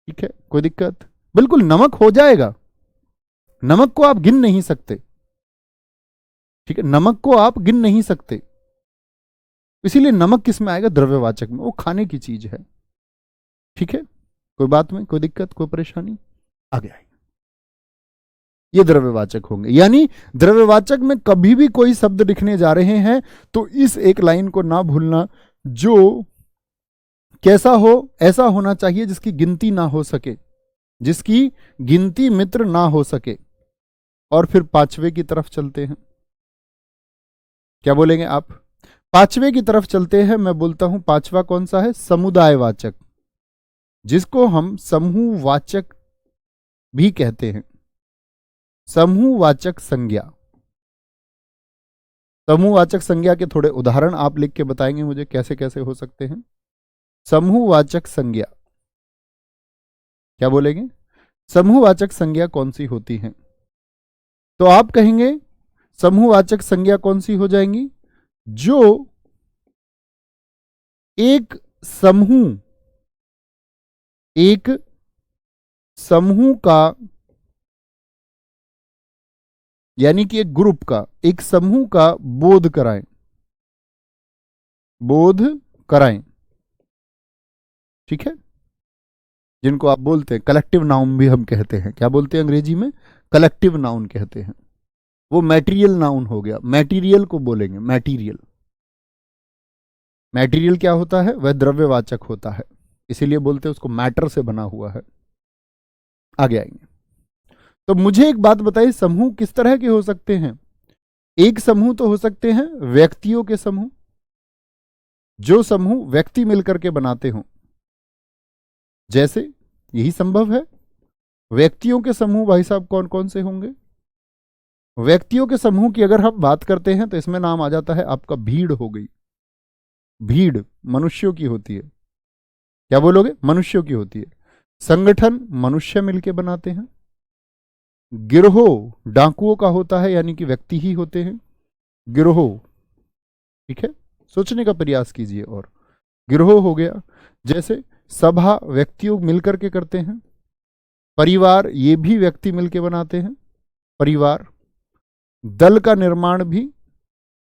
ठीक है, कोई दिक्कत? बिल्कुल नमक हो जाएगा। नमक को आप गिन नहीं सकते। ठीक है, नमक को आप गिन नहीं सकते, इसीलिए नमक किस में आएगा? द्रव्यवाचक में। वो खाने की चीज है। ठीक है, कोई बात में कोई दिक्कत, कोई परेशानी? आगे आएगी, ये द्रव्यवाचक होंगे। यानी द्रव्यवाचक में कभी भी कोई शब्द लिखने जा रहे हैं तो इस एक लाइन को ना भूलना, जो कैसा हो, ऐसा होना चाहिए जिसकी गिनती ना हो सके, जिसकी गिनती मित्र ना हो सके। और फिर पांचवे की तरफ चलते हैं। क्या बोलेंगे आप? पांचवे की तरफ चलते हैं। मैं बोलता हूं पांचवा कौन सा है? समुदायवाचक, जिसको हम समूहवाचक भी कहते हैं। समूहवाचक संज्ञा। समूहवाचक संज्ञा के थोड़े उदाहरण आप लिख के बताएंगे मुझे कैसे कैसे हो सकते हैं। समूहवाचक संज्ञा, क्या बोलेंगे? समूहवाचक संज्ञा कौन सी होती है? तो आप कहेंगे समूहवाचक संज्ञा कौन सी हो जाएंगी? जो एक समूह का, यानी कि एक ग्रुप का, एक समूह का बोध कराएं, बोध कराएं। ठीक है, जिनको आप बोलते हैं कलेक्टिव नाउन भी हम कहते हैं। क्या बोलते हैं अंग्रेजी में? कलेक्टिव नाउन कहते हैं। वो मैटेरियल नाउन हो गया। मैटीरियल को बोलेंगे मैटीरियल। मैटीरियल क्या होता है? वह द्रव्यवाचक होता है, इसीलिए बोलते हैं उसको मैटर से बना हुआ है। आगे आएंगे। तो मुझे एक बात बताइए, समूह किस तरह के हो सकते हैं? एक समूह तो हो सकते हैं व्यक्तियों के समूह, जो समूह व्यक्ति मिलकर के बनाते हों। जैसे यही संभव है। व्यक्तियों के समूह भाई साहब कौन कौन से होंगे? व्यक्तियों के समूह की अगर हम बात करते हैं तो इसमें नाम आ जाता है आपका भीड़ हो गई। भीड़ मनुष्यों की होती है। क्या बोलोगे? मनुष्यों की होती है। संगठन मनुष्य मिलके बनाते हैं। गिरोह डाकुओं का होता है, यानी कि व्यक्ति ही होते हैं गिरोह। ठीक है, सोचने का प्रयास कीजिए। और गिरोह हो गया। जैसे सभा व्यक्तियों मिलकर के करते हैं। परिवार ये भी व्यक्ति मिलके बनाते हैं, परिवार। दल का निर्माण भी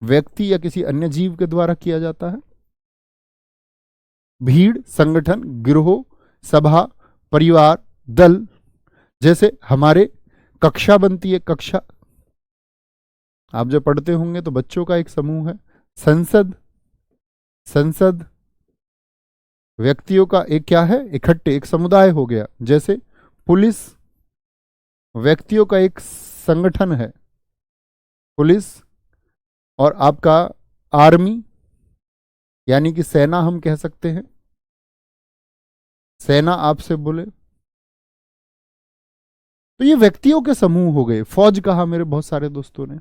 व्यक्ति या किसी अन्य जीव के द्वारा किया जाता है। भीड़, संगठन, गिरोह, सभा, परिवार, दल। जैसे हमारे कक्षा बनती है, कक्षा आप जब पढ़ते होंगे तो बच्चों का एक समूह है। संसद, संसद व्यक्तियों का एक क्या है? इकट्ठे, एक समुदाय हो गया। जैसे पुलिस व्यक्तियों का एक संगठन है, पुलिस। और आपका आर्मी, यानी कि सेना हम कह सकते हैं, सेना आपसे बोले तो ये व्यक्तियों के समूह हो गए। फौज कहा मेरे बहुत सारे दोस्तों ने,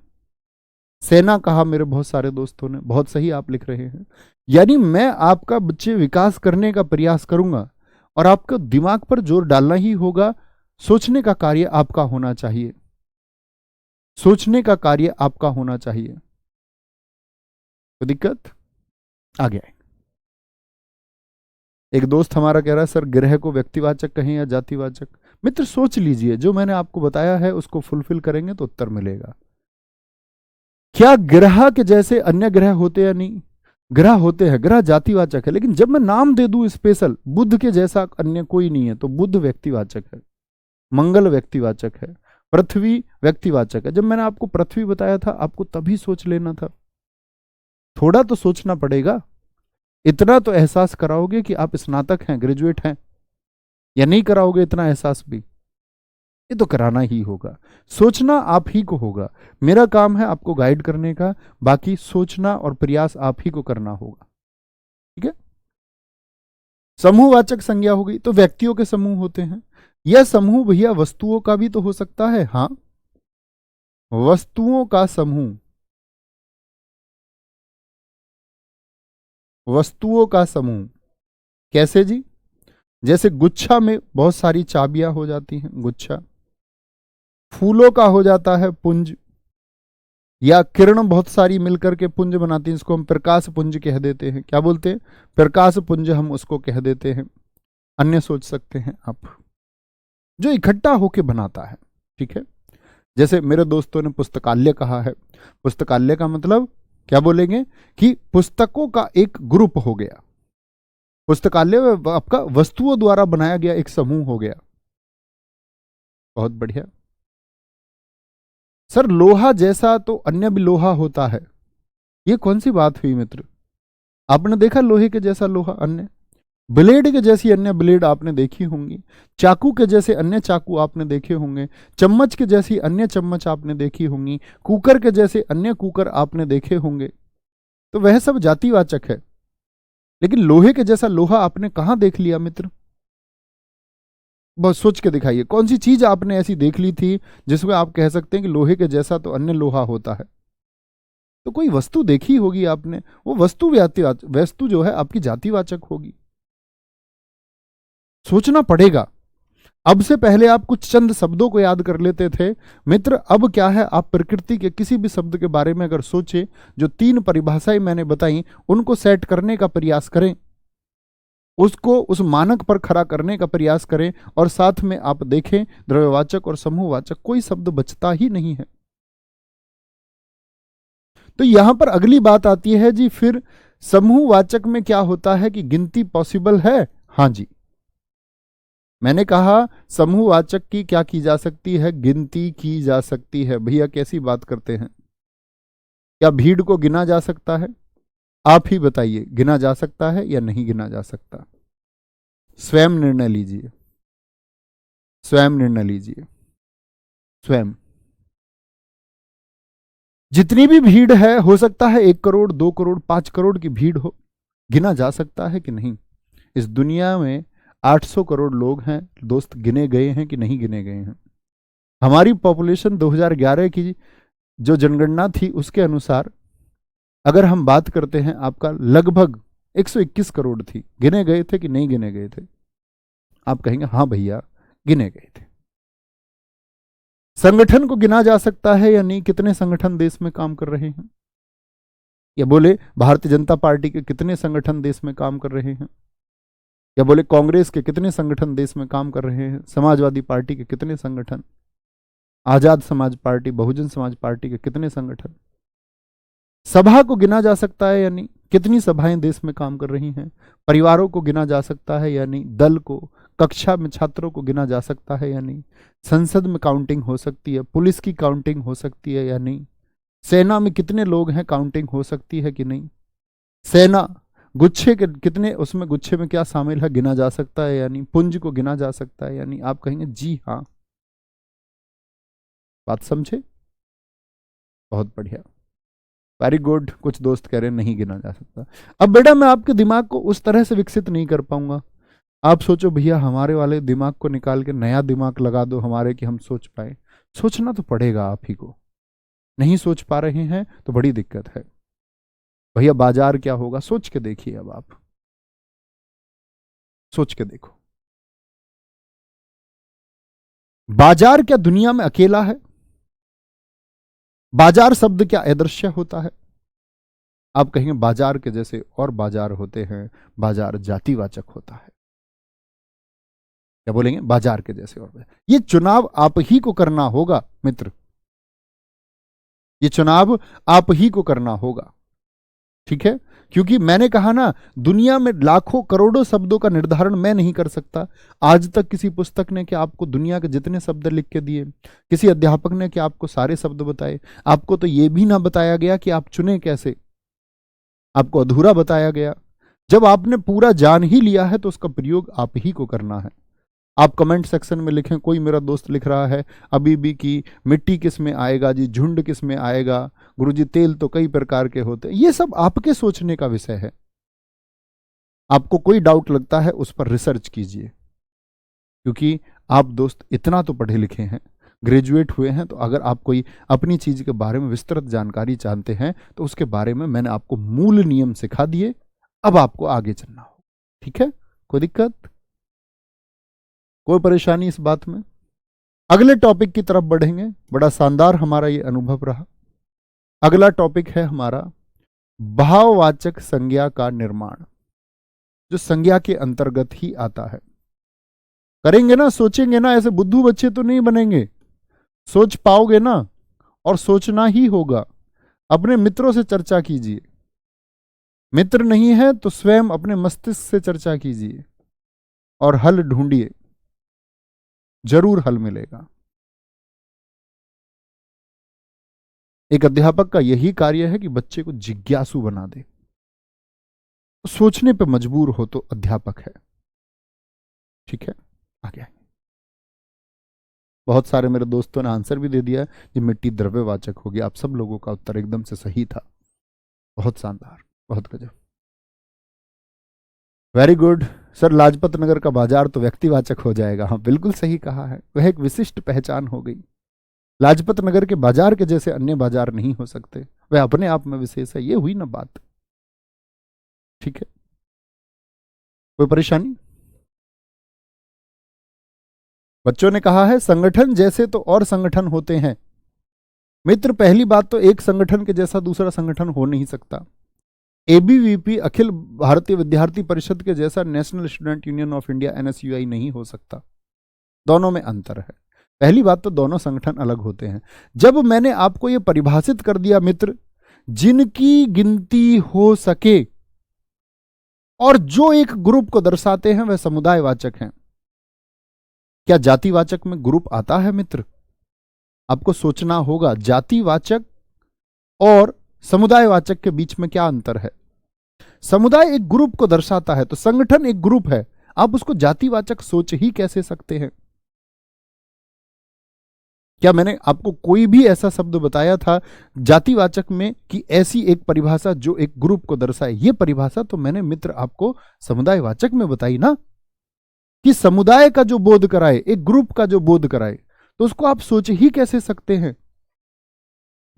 सेना कहा मेरे बहुत सारे दोस्तों ने। बहुत सही आप लिख रहे हैं। यानी मैं आपका बच्चे विकास करने का प्रयास करूंगा, और आपको दिमाग पर जोर डालना ही होगा। सोचने का कार्य आपका होना चाहिए, सोचने का कार्य आपका होना चाहिए। तो दिक्कत? आगे आए। एक दोस्त हमारा कह रहा है सर ग्रह को व्यक्तिवाचक कहें या जातिवाचक। मित्र सोच लीजिए, जो मैंने आपको बताया है उसको फुलफिल करेंगे तो उत्तर मिलेगा। क्या ग्रह के जैसे अन्य ग्रह होते या नहीं? ग्रह होते हैं, ग्रह जातिवाचक है, लेकिन जब मैं नाम दे दूं स्पेशल, बुध के जैसा अन्य कोई नहीं है, तो बुध व्यक्तिवाचक है, मंगल व्यक्तिवाचक है, पृथ्वी व्यक्तिवाचक है। जब मैंने आपको पृथ्वी बताया था, आपको तभी सोच लेना था। थोड़ा तो सोचना पड़ेगा। इतना तो एहसास कराओगे कि आप स्नातक हैं, ग्रेजुएट हैं, या नहीं कराओगे इतना एहसास भी? ये तो कराना ही होगा। सोचना आप ही को होगा। मेरा काम है आपको गाइड करने का, बाकी सोचना और प्रयास आप ही को करना होगा। ठीक है। समूहवाचक संज्ञा हो गई, तो व्यक्तियों के समूह होते हैं। यह समूह भैया वस्तुओं का भी तो हो सकता है। हाँ, वस्तुओं का समूह, वस्तुओं का समूह कैसे जी? जैसे गुच्छा में बहुत सारी चाबियां हो जाती हैं, गुच्छा। फूलों का हो जाता है पुंज, या किरण बहुत सारी मिलकर के पुंज बनाती हैं, इसको हम प्रकाश पुंज कह देते हैं। क्या बोलते हैं? प्रकाश पुंज हम उसको कह देते हैं। अन्य सोच सकते हैं आप, जो इकट्ठा होके बनाता है। ठीक है। जैसे मेरे दोस्तों ने पुस्तकालय कहा है। पुस्तकालय का मतलब क्या बोलेंगे कि पुस्तकों का एक ग्रुप हो गया। पुस्तकालय आपका वस्तुओं द्वारा बनाया गया एक समूह हो गया। बहुत बढ़िया। सर लोहा जैसा तो अन्य भी लोहा होता है, ये कौन सी बात हुई मित्र? आपने देखा लोहे के जैसा लोहा अन्य? ब्लेड के जैसी अन्य ब्लेड आपने देखी होंगी। चाकू के जैसे अन्य चाकू आपने देखे होंगे। चम्मच के जैसी अन्य चम्मच आपने देखी होंगी। कुकर के जैसे अन्य कुकर आपने देखे होंगे। तो वह सब जातिवाचक है, लेकिन लोहे के जैसा लोहा आपने कहां देख लिया मित्र? बहुत सोच के दिखाइए, कौन सी चीज आपने ऐसी देख ली थी जिसमें आप कह सकते हैं कि लोहे के जैसा तो अन्य लोहा होता है? तो कोई वस्तु देखी होगी आपने, वो वस्तु वस्तु जो है आपकी जातिवाचक होगी। सोचना पड़ेगा। अब से पहले आप कुछ चंद शब्दों को याद कर लेते थे मित्र, अब क्या है, आप प्रकृति के किसी भी शब्द के बारे में अगर सोचे, जो 3 परिभाषाएं मैंने बताई उनको सेट करने का प्रयास करें, उसको उस मानक पर खड़ा करने का प्रयास करें, और साथ में आप देखें द्रव्यवाचक और समूहवाचक कोई शब्द बचता ही नहीं है। तो यहां पर अगली बात आती है जी, फिर समूहवाचक में क्या होता है कि गिनती पॉसिबल है? हां जी, मैंने कहा समूहवाचक की क्या की जा सकती है? गिनती की जा सकती है। भैया कैसी बात करते हैं? क्या भीड़ को गिना जा सकता है? आप ही बताइए, गिना जा सकता है या नहीं गिना जा सकता? स्वयं निर्णय लीजिए, स्वयं निर्णय लीजिए, स्वयं। जितनी भी भीड़ है, हो सकता है 1 करोड़ 2 करोड़ 5 करोड़ की भीड़ हो, गिना जा सकता है कि नहीं? इस दुनिया में 800 करोड़ लोग हैं दोस्त, गिने गए हैं कि नहीं गिने गए हैं? हमारी पॉपुलेशन 2011 की जो जनगणना थी उसके अनुसार अगर हम बात करते हैं, आपका लगभग 121 करोड़ थी। गिने गए थे कि नहीं गिने गए थे? आप कहेंगे हाँ भैया गिने गए थे। संगठन को गिना जा सकता है या नहीं? कितने संगठन देश में काम कर रहे हैं? या बोले भारतीय जनता पार्टी के कितने संगठन देश में काम कर रहे हैं? या बोले कांग्रेस के कितने संगठन देश में काम कर रहे हैं? समाजवादी पार्टी के कितने संगठन? आजाद समाज पार्टी, बहुजन समाज पार्टी के कितने संगठन? सभा को गिना जा सकता है या नहीं? कितनी सभाएं देश में काम कर रही हैं? परिवारों को गिना जा सकता है या नहीं? दल को, कक्षा में छात्रों को गिना जा सकता है या नहीं? संसद में काउंटिंग हो सकती है? पुलिस की काउंटिंग हो सकती है या नहीं? सेना में कितने लोग हैं, काउंटिंग हो सकती है कि नहीं? सेना गुच्छे के कितने, उसमें गुच्छे में क्या शामिल है, गिना जा सकता है या नहीं? पुंज को गिना जा सकता है या नहीं? आप कहेंगे जी हाँ। बात समझे? बहुत बढ़िया, वेरी गुड। कुछ दोस्त कह रहे हैं नहीं गिना जा सकता। अब बेटा मैं आपके दिमाग को उस तरह से विकसित नहीं कर पाऊंगा। आप सोचो भैया हमारे वाले दिमाग को निकाल के नया दिमाग लगा दो हमारे, कि हम सोच पाए। सोचना तो पड़ेगा आप ही को। नहीं सोच पा रहे हैं तो बड़ी दिक्कत है। भैया बाजार क्या होगा, सोच के देखिए। अब आप सोच के देखो, बाजार क्या दुनिया में अकेला है? बाजार शब्द क्या अदृश्य होता है? आप कहेंगे बाजार के जैसे और बाजार होते हैं, बाजार जातिवाचक होता है। क्या बोलेंगे, बाजार के जैसे। और ये चुनाव आप ही को करना होगा मित्र, ये चुनाव आप ही को करना होगा, ठीक है। क्योंकि मैंने कहा ना, दुनिया में लाखों करोड़ों शब्दों का निर्धारण मैं नहीं कर सकता। आज तक किसी पुस्तक ने क्या आपको दुनिया के जितने शब्द लिख के दिए, किसी अध्यापक ने क्या आपको सारे शब्द बताए? आपको तो यह भी ना बताया गया कि आप चुने कैसे, आपको अधूरा बताया गया। जब आपने पूरा जान ही लिया है तो उसका प्रयोग आप ही को करना है। आप कमेंट सेक्शन में लिखें, कोई मेरा दोस्त लिख रहा है अभी भी कि मिट्टी किस में आएगा जी, झुंड किस में आएगा गुरुजी, तेल तो कई प्रकार के होते हैं। ये सब आपके सोचने का विषय है। आपको कोई डाउट लगता है उस पर रिसर्च कीजिए, क्योंकि आप दोस्त इतना तो पढ़े लिखे हैं, ग्रेजुएट हुए हैं, तो अगर आप कोई अपनी चीज के बारे में विस्तृत जानकारी चाहते हैं तो उसके बारे में मैंने आपको मूल नियम सिखा दिए। अब आपको आगे चलना हो, ठीक है। कोई दिक्कत, कोई परेशानी इस बात में? अगले टॉपिक की तरफ बढ़ेंगे। बड़ा शानदार हमारा ये अनुभव रहा। अगला टॉपिक है हमारा भाववाचक संज्ञा का निर्माण, जो संज्ञा के अंतर्गत ही आता है। करेंगे ना, सोचेंगे ना, ऐसे बुद्धू बच्चे तो नहीं बनेंगे। सोच पाओगे ना, और सोचना ही होगा। अपने मित्रों से चर्चा कीजिए, मित्र नहीं है तो स्वयं अपने मस्तिष्क से चर्चा कीजिए और हल ढूंढिए, जरूर हल मिलेगा। एक अध्यापक का यही कार्य है कि बच्चे को जिज्ञासु बना दे, सोचने पे मजबूर हो तो अध्यापक है, ठीक है। आगे बहुत सारे मेरे दोस्तों ने आंसर भी दे दिया कि मिट्टी द्रव्यवाचक होगी। आप सब लोगों का उत्तर एकदम से सही था, बहुत शानदार, बहुत गजब, very good sir. Lajpat Nagar का बाजार तो व्यक्तिवाचक हो जाएगा। हाँ बिल्कुल सही कहा है, वह एक विशिष्ट पहचान हो गई। लाजपत नगर के बाजार के जैसे अन्य बाजार नहीं हो सकते, वह अपने आप में विशेष है। ये हुई ना बात, ठीक है। कोई परेशानी? बच्चों ने कहा है संगठन जैसे तो और संगठन होते हैं मित्र। पहली बात तो एक संगठन के जैसा दूसरा संगठन हो नहीं सकता। एबीवीपी अखिल भारतीय विद्यार्थी परिषद के जैसा national student union of India NSUI नहीं हो सकता। दोनों में अंतर है। पहली बात तो दोनों संगठन अलग होते हैं। जब मैंने आपको यह परिभाषित कर दिया मित्र, जिनकी गिनती हो सके और जो एक ग्रुप को दर्शाते हैं वह समुदायवाचक हैं। क्या जातिवाचक में ग्रुप आता है मित्र? आपको सोचना होगा, जातिवाचक और समुदायवाचक के बीच में क्या अंतर है। समुदाय एक ग्रुप को दर्शाता है, तो संगठन एक ग्रुप है, आप उसको जातिवाचक सोच ही कैसे सकते हैं? क्या मैंने आपको कोई भी ऐसा शब्द बताया था जातिवाचक में कि ऐसी एक परिभाषा जो एक ग्रुप को दर्शाए? ये परिभाषा तो मैंने मित्र आपको समुदायवाचक में बताई ना, कि समुदाय का जो बोध कराए, एक ग्रुप का जो बोध कराए, तो उसको आप सोच ही कैसे सकते हैं?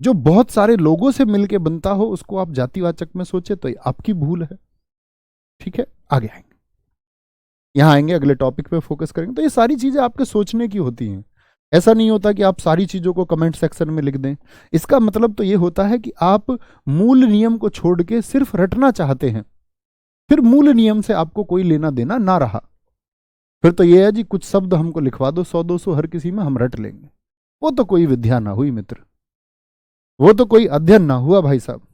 जो बहुत सारे लोगों से मिलके बनता हो उसको आप जातिवाचक में सोचे तो आपकी भूल है, ठीक है। आगे आएंगे, यहां आएंगे, अगले टॉपिक पे फोकस करेंगे। तो ये सारी चीजें आपके सोचने की होती हैं। ऐसा नहीं होता कि आप सारी चीजों को कमेंट सेक्शन में लिख दें। इसका मतलब तो ये होता है कि आप मूल नियम को छोड़ के सिर्फ रटना चाहते हैं, फिर मूल नियम से आपको कोई लेना देना ना रहा। फिर तो ये है जी कुछ शब्द हमको लिखवा दो 100-200 हर किसी में, हम रट लेंगे। वो तो कोई विद्या ना हुई मित्र, वो तो कोई अध्ययन ना हुआ भाई साहब।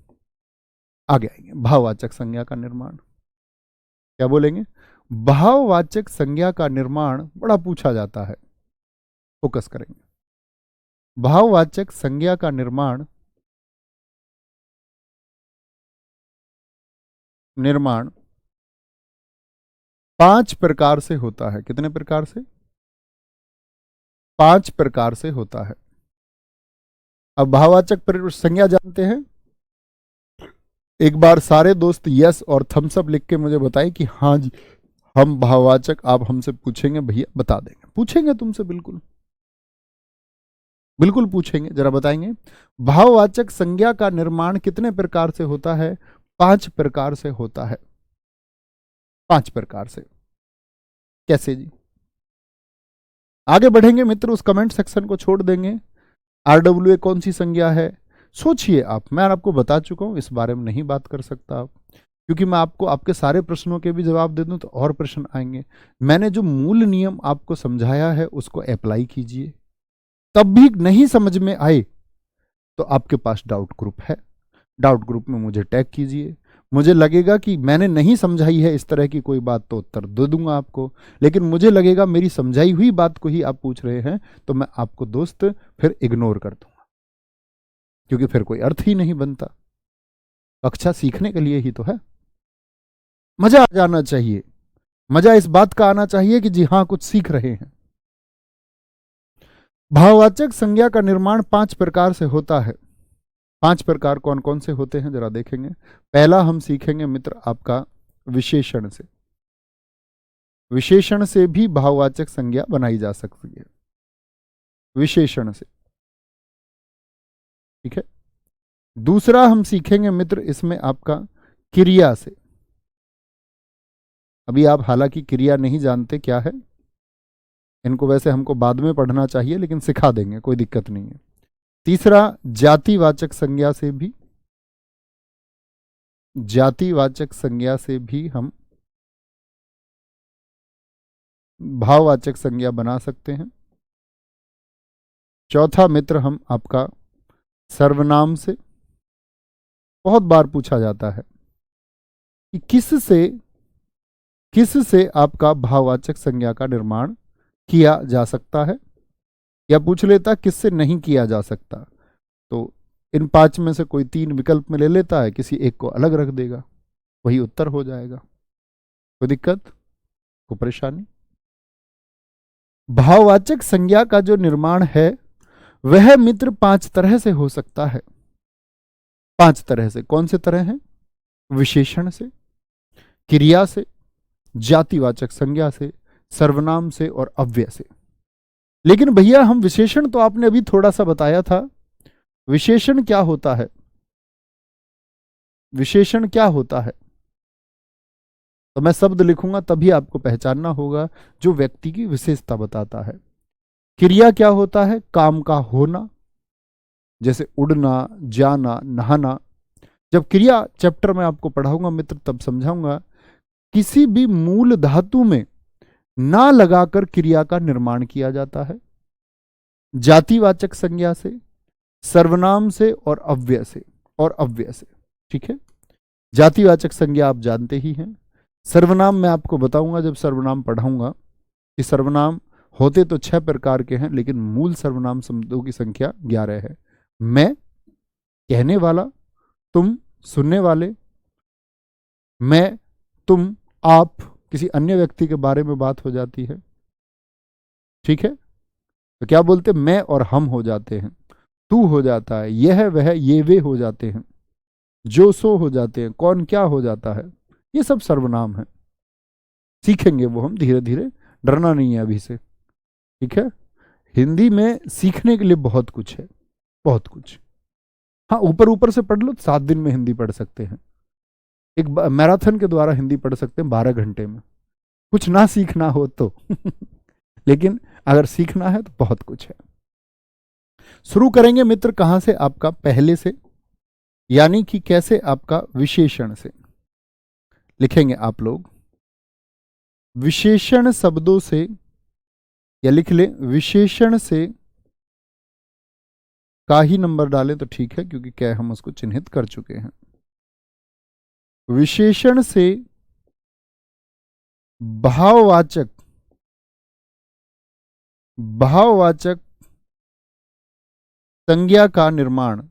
आगे आएंगे, भाववाचक संज्ञा का निर्माण। क्या बोलेंगे? भाववाचक संज्ञा का निर्माण बड़ा पूछा जाता है, फोकस करेंगे। भाववाचक संज्ञा का निर्माण निर्माण 5 प्रकार से होता है। कितने प्रकार से? 5 प्रकार से होता है। अब भाववाचक संज्ञा जानते हैं? एक बार सारे दोस्त यस और थम्स अप लिख के मुझे बताएं कि हाँ जी हम भाववाचक। आप हमसे पूछेंगे भैया, बता देंगे, पूछेंगे तुमसे, बिल्कुल बिल्कुल पूछेंगे, जरा बताएंगे भाववाचक संज्ञा का निर्माण कितने प्रकार से होता है? 5 प्रकार से होता है। 5 प्रकार से। कैसे जी? आगे बढ़ेंगे मित्र, उस कमेंट सेक्शन को छोड़ देंगे। आरडब्ल्यूए कौन सी संज्ञा है? सोचिए आप, मैं आपको बता चुका हूं, इस बारे में नहीं बात कर सकता आप, क्योंकि मैं आपको आपके सारे प्रश्नों के भी जवाब दे दूं तो और प्रश्न आएंगे। मैंने जो मूल नियम आपको समझाया है उसको अप्लाई कीजिए। तब भी नहीं समझ में आए तो आपके पास डाउट ग्रुप है, डाउट ग्रुप में मुझे टैग कीजिए। मुझे लगेगा कि मैंने नहीं समझाई है इस तरह की कोई बात तो उत्तर दे दूंगा आपको, लेकिन मुझे लगेगा मेरी समझाई हुई बात को ही आप पूछ रहे हैं तो मैं आपको दोस्त फिर इग्नोर कर दूंगा, क्योंकि फिर कोई अर्थ ही नहीं बनता। कक्षा सीखने के लिए ही तो है। मजा आ जाना चाहिए, मजा इस बात का आना चाहिए कि जी हां कुछ सीख रहे हैं। भाववाचक संज्ञा का निर्माण 5 प्रकार से होता है। 5 प्रकार कौन कौन से होते हैं जरा देखेंगे। पहला हम सीखेंगे मित्र आपका विशेषण से। विशेषण से भी भाववाचक संज्ञा बनाई जा सकती है, विशेषण से, ठीक है। दूसरा हम सीखेंगे मित्र इसमें आपका क्रिया से। अभी आप हालांकि क्रिया नहीं जानते क्या है, इनको वैसे हमको बाद में पढ़ना चाहिए लेकिन सिखा देंगे, कोई दिक्कत नहीं है। तीसरा जातिवाचक संज्ञा से भी, जातिवाचक संज्ञा से भी हम भाववाचक संज्ञा बना सकते हैं। चौथा मित्र हम आपका सर्वनाम से। बहुत बार पूछा जाता है कि किस से आपका भाववाचक संज्ञा का निर्माण किया जा सकता है, या पूछ लेता किससे नहीं किया जा सकता, तो इन 5 में से कोई 3 विकल्प में ले लेता है, किसी एक को अलग रख देगा, वही उत्तर हो जाएगा। कोई दिक्कत, कोई परेशानी? भाववाचक संज्ञा का जो निर्माण है वह मित्र 5 तरह से हो सकता है। 5 तरह से। कौन से तरह हैं? विशेषण से, क्रिया से, जातिवाचक संज्ञा से, सर्वनाम से और अव्यय से। लेकिन भैया हम विशेषण तो आपने अभी थोड़ा सा बताया था, विशेषण क्या होता है? विशेषण क्या होता है? तो मैं शब्द लिखूंगा तभी आपको पहचानना होगा, जो व्यक्ति की विशेषता बताता है। क्रिया क्या होता है? काम का होना, जैसे उड़ना, जाना, नहाना। जब क्रिया चैप्टर में आपको पढ़ाऊंगा मित्र तब समझाऊंगा। किसी भी मूल धातु में ना लगाकर क्रिया का निर्माण किया जाता है, जातिवाचक संज्ञा से, सर्वनाम से और अव्यय से, ठीक है। जातिवाचक संज्ञा आप जानते ही हैं। सर्वनाम मैं आपको बताऊंगा जब सर्वनाम पढ़ाऊंगा कि सर्वनाम होते तो 6 प्रकार के हैं, लेकिन मूल सर्वनाम शब्दों की संख्या 11 है। मैं, कहने वाला, तुम, सुनने वाले, मैं, तुम, आप, किसी अन्य व्यक्ति के बारे में बात हो जाती है, ठीक है, तो क्या बोलते? मैं और हम हो जाते हैं, तू हो जाता है, यह वह ये वे हो जाते हैं, जो सो हो जाते हैं, कौन क्या हो जाता है। ये सब सर्वनाम है। सीखेंगे वो हम धीरे धीरे, डरना नहीं है अभी से, ठीक है। हिंदी में सीखने के लिए बहुत कुछ है, बहुत कुछ। हाँ, ऊपर ऊपर से पढ़ लो, 7 दिन में हिंदी पढ़ सकते हैं। एक मैराथन के द्वारा हिंदी पढ़ सकते हैं 12 घंटे में, कुछ ना सीखना हो तो लेकिन अगर सीखना है तो बहुत कुछ है। शुरू करेंगे मित्र कहां से? आपका पहले से, यानी कि कैसे? आपका विशेषण से। लिखेंगे आप लोग विशेषण शब्दों से, या लिख ले विशेषण से का ही नंबर डालें तो ठीक है, क्योंकि क्या हम उसको चिन्हित कर चुके हैं। विशेषण से भाववाचक संज्ञा का निर्माण,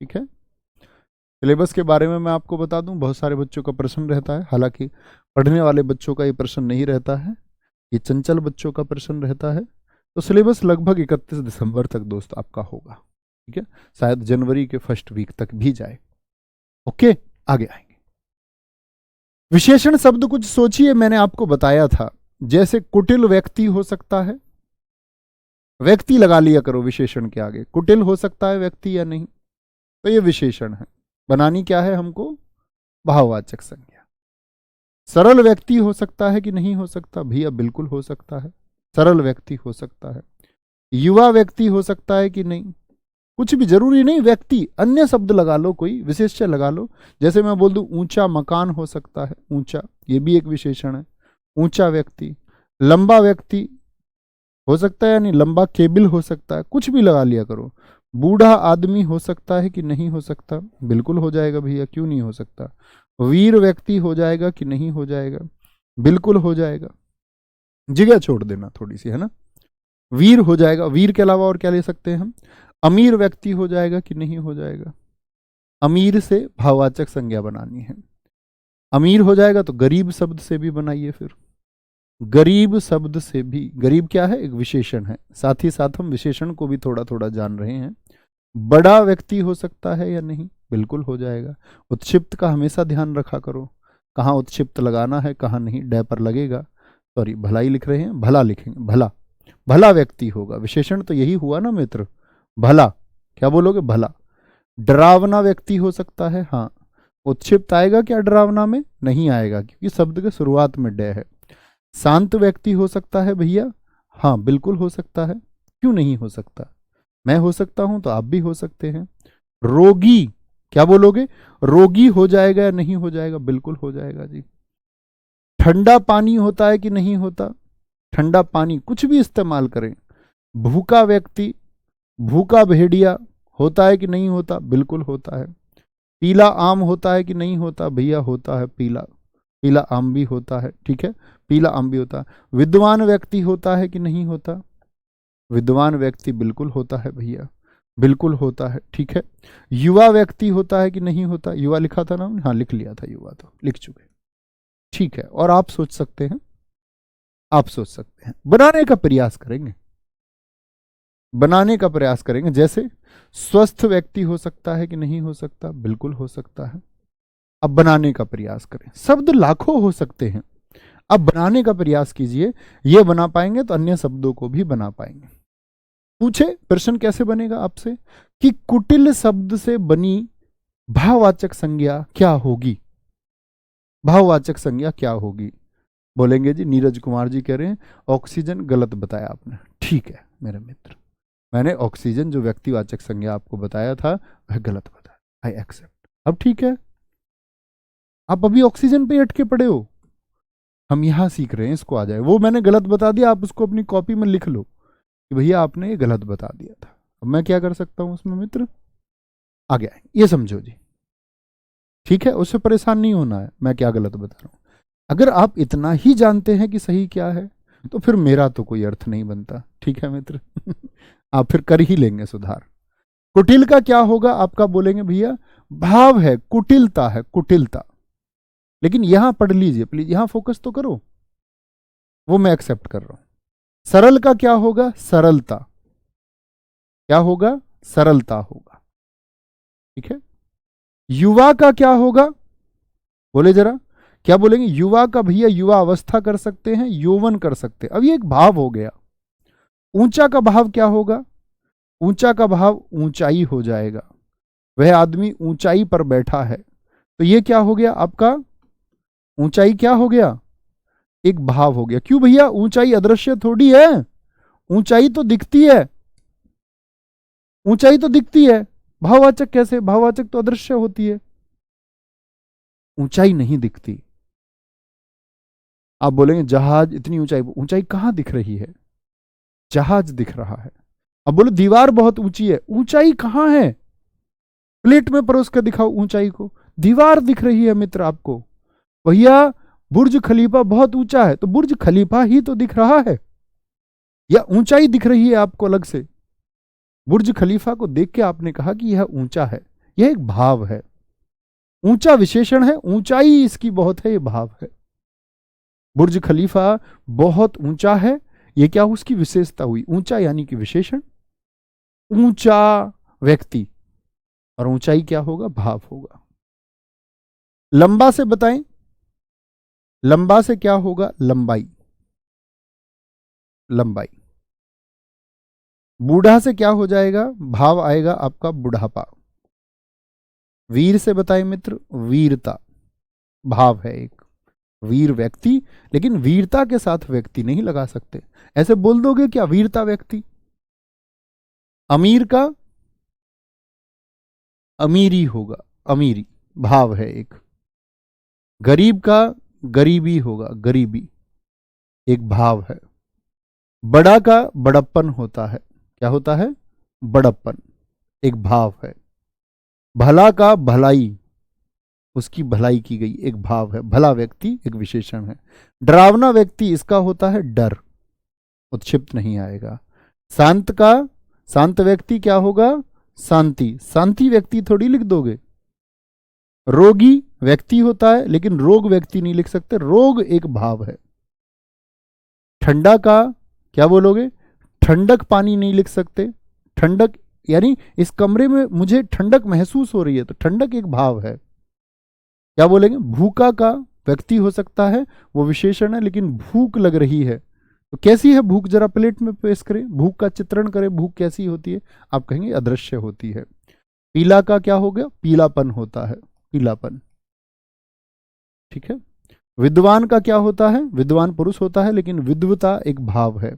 ठीक है। सिलेबस के बारे में मैं आपको बता दूं, बहुत सारे बच्चों का प्रश्न रहता है, हालांकि पढ़ने वाले बच्चों का ये प्रश्न नहीं रहता है, ये चंचल बच्चों का प्रश्न रहता है। तो सिलेबस लगभग 31 दिसंबर तक दोस्त आपका होगा, ठीक है। शायद जनवरी के फर्स्ट वीक तक भी जाए। ओके, आगे आएंगे। विशेषण शब्द कुछ सोचिए, मैंने आपको बताया था, जैसे कुटिल व्यक्ति हो सकता है, व्यक्ति लगा लिया करो विशेषण के आगे। कुटिल हो सकता है व्यक्ति या नहीं, तो ये विशेषण है। बनानी क्या है हमको? भाववाचक संज्ञा। सरल व्यक्ति हो सकता है कि नहीं हो सकता? भैया बिल्कुल हो सकता है, सरल व्यक्ति हो सकता है। युवा व्यक्ति हो सकता है कि नहीं, कुछ भी जरूरी नहीं, व्यक्ति, अन्य शब्द लगा लो, कोई विशेष्य लगा लो। जैसे मैं बोल दूं ऊंचा मकान हो सकता है, ऊंचा, ये भी एक विशेषण है, ऊंचा व्यक्ति। लंबा व्यक्ति हो सकता है या नहीं, लंबा केबिल हो सकता है, कुछ भी लगा लिया करो। बूढ़ा आदमी हो सकता है कि नहीं हो सकता, बिल्कुल हो जाएगा भैया, क्यों नहीं हो सकता। वीर व्यक्ति हो जाएगा कि नहीं हो जाएगा, बिल्कुल हो जाएगा, जगह छोड़ देना थोड़ी सी, है ना। वीर हो जाएगा, वीर के अलावा और क्या ले सकते हैं हम। अमीर व्यक्ति हो जाएगा कि नहीं हो जाएगा, अमीर से भाववाचक संज्ञा बनानी है। अमीर हो जाएगा तो गरीब शब्द से भी बनाइए फिर, गरीब शब्द से भी, गरीब क्या है, एक विशेषण है, साथ ही साथ हम विशेषण को भी थोड़ा थोड़ा जान रहे हैं। बड़ा व्यक्ति हो सकता है या नहीं, बिल्कुल हो जाएगा। उत्क्षिप्त का हमेशा ध्यान रखा करो, कहाँ उत्क्षिप्त लगाना है कहाँ नहीं, डै पर लगेगा। सॉरी, भलाई लिख रहे हैं, भला लिखेंगे, भला, भला व्यक्ति होगा, विशेषण तो यही हुआ ना मित्र, भला, क्या बोलोगे, भला। डरावना व्यक्ति हो सकता है, हाँ, उत्क्षिप्त आएगा क्या डरावना में, नहीं आएगा, क्योंकि शब्द के शुरुआत में डे है। शांत व्यक्ति हो सकता है भैया, हाँ बिल्कुल हो सकता है, क्यों नहीं हो सकता, मैं हो सकता हूं तो आप भी हो सकते हैं। रोगी, क्या बोलोगे, रोगी हो जाएगा या नहीं हो जाएगा, बिल्कुल हो जाएगा जी। ठंडा पानी होता है कि नहीं होता, ठंडा पानी, कुछ भी इस्तेमाल करें। भूखा व्यक्ति, भूखा भेड़िया होता है कि नहीं होता, बिल्कुल होता है। पीला आम होता है कि नहीं होता, भैया होता है, पीला, पीला आम भी होता है, ठीक है, पीला आम भी होता है। विद्वान व्यक्ति होता है कि नहीं होता, विद्वान व्यक्ति बिल्कुल होता है भैया, बिल्कुल होता है, ठीक है। युवा व्यक्ति होता है कि नहीं होता, युवा लिखा था ना, हाँ लिख लिया था, युवा तो लिख चुके, ठीक है। और आप सोच सकते हैं, आप सोच सकते हैं, बनाने का प्रयास करेंगे, बनाने का प्रयास करेंगे। जैसे स्वस्थ व्यक्ति हो सकता है कि नहीं हो सकता, बिल्कुल हो सकता है। अब बनाने का प्रयास करें, शब्द लाखों हो सकते हैं, अब बनाने का प्रयास कीजिए, ये बना पाएंगे तो अन्य शब्दों को भी बना पाएंगे। पूछे प्रश्न कैसे बनेगा आपसे, कि कुटिल शब्द से बनी भाववाचक संज्ञा क्या होगी, भाववाचक संज्ञा क्या होगी। बोलेंगे जी, नीरज कुमार जी कह रहे हैं ऑक्सीजन, गलत बताया आपने, ठीक है मेरे मित्र, मैंने ऑक्सीजन जो व्यक्तिवाचक संज्ञा आपको बताया था वह गलत बताया, आई एक्सेप्ट। अब ठीक है, आप अभी ऑक्सीजन पे अटके पड़े हो, हम यहां सीख रहे हैं, इसको आ जाए, वो मैंने गलत बता दिया, आप उसको अपनी कॉपी में लिख लो कि भैया आपने ये गलत बता दिया था। अब मैं क्या कर सकता हूं उसमें मित्र, आ गया, ये समझो जी, ठीक है, उससे परेशान नहीं होना है मैं क्या गलत बता रहा हूं। अगर आप इतना ही जानते हैं कि सही क्या है तो फिर मेरा तो कोई अर्थ नहीं बनता, ठीक है मित्र। आप फिर कर ही लेंगे सुधार। कुटिल का क्या होगा आपका, बोलेंगे भैया भाव है, कुटिलता है, कुटिलता। लेकिन यहां पढ़ लीजिए प्लीज, यहां फोकस तो करो, वो मैं एक्सेप्ट कर रहा हूं। सरल का क्या होगा, सरलता, क्या होगा, सरलता होगा, ठीक है। युवा का क्या होगा, बोले जरा, क्या बोलेंगे, युवा का भैया युवा अवस्था कर सकते हैं, यौवन कर सकते हैं, अब ये एक भाव हो गया। ऊंचा का भाव क्या होगा, ऊंचा का भाव ऊंचाई हो जाएगा, वह आदमी ऊंचाई पर बैठा है, तो ये क्या हो गया आपका, ऊंचाई क्या हो गया, एक भाव हो गया। क्यों भैया, ऊंचाई अदृश्य थोड़ी है, ऊंचाई तो दिखती है, ऊंचाई तो दिखती है, भाववाचक कैसे, भाववाचक तो अदृश्य होती है, ऊंचाई नहीं दिखती। आप बोलेंगे जहाज इतनी ऊंचाई, ऊंचाई कहां दिख रही है, जहाज दिख रहा है। अब बोलो दीवार बहुत ऊंची है, ऊंचाई कहां है, प्लेट में परोस कर दिखाओ ऊंचाई को, दीवार दिख रही है मित्र आपको। भैया बुर्ज खलीफा बहुत ऊंचा है, तो बुर्ज खलीफा ही तो दिख रहा है, या ऊंचाई दिख रही है आपको अलग से। बुर्ज खलीफा को देख के आपने कहा कि यह ऊंचा है, यह एक भाव है, ऊंचा विशेषण है, ऊंचाई इसकी बहुत है, यह भाव है। बुर्ज खलीफा बहुत ऊंचा है, यह क्या उसकी विशेषता हुई, ऊंचा यानी कि विशेषण। ऊंचा व्यक्ति, और ऊंचाई क्या होगा, भाव होगा। लंबा से बताएं, लंबा से क्या होगा, लंबाई, लंबाई। बूढ़ा से क्या हो जाएगा, भाव आएगा आपका बुढ़ापा। वीर से बताएं मित्र, वीरता, भाव है एक, वीर व्यक्ति, लेकिन वीरता के साथ व्यक्ति नहीं लगा सकते। ऐसे बोल दोगे क्या, वीरता व्यक्ति, अमीर का अमीरी होगा, अमीरी भाव है एक। गरीब का गरीबी होगा, गरीबी एक भाव है। बड़ा का बड़प्पन होता है, क्या होता है? बड़प्पन एक भाव है। भला का भलाई, उसकी भलाई की गई एक भाव है। भला व्यक्ति एक विशेषण है। डरावना व्यक्ति इसका होता है डर, उत्क्षिप्त नहीं आएगा। शांत का शांत व्यक्ति क्या होगा? शांति, शांति व्यक्ति थोड़ी लिख दोगे। रोगी व्यक्ति होता है लेकिन रोग व्यक्ति नहीं लिख सकते, रोग एक भाव है। ठंडा का क्या बोलोगे? ठंडक पानी नहीं लिख सकते। ठंडक यानी इस कमरे में मुझे ठंडक महसूस हो रही है, तो ठंडक एक भाव है। क्या बोलेंगे? भूखा का व्यक्ति हो सकता है, वो विशेषण है, लेकिन भूख लग रही है तो कैसी है भूख, जरा प्लेट में पेश करें, भूख का चित्रण करें, भूख कैसी होती है? आप कहेंगे अदृश्य होती है। पीला का क्या हो गया? पीलापन होता है, पीलापन। ठीक है। विद्वान का क्या होता है? विद्वान पुरुष होता है लेकिन विद्वता एक भाव है।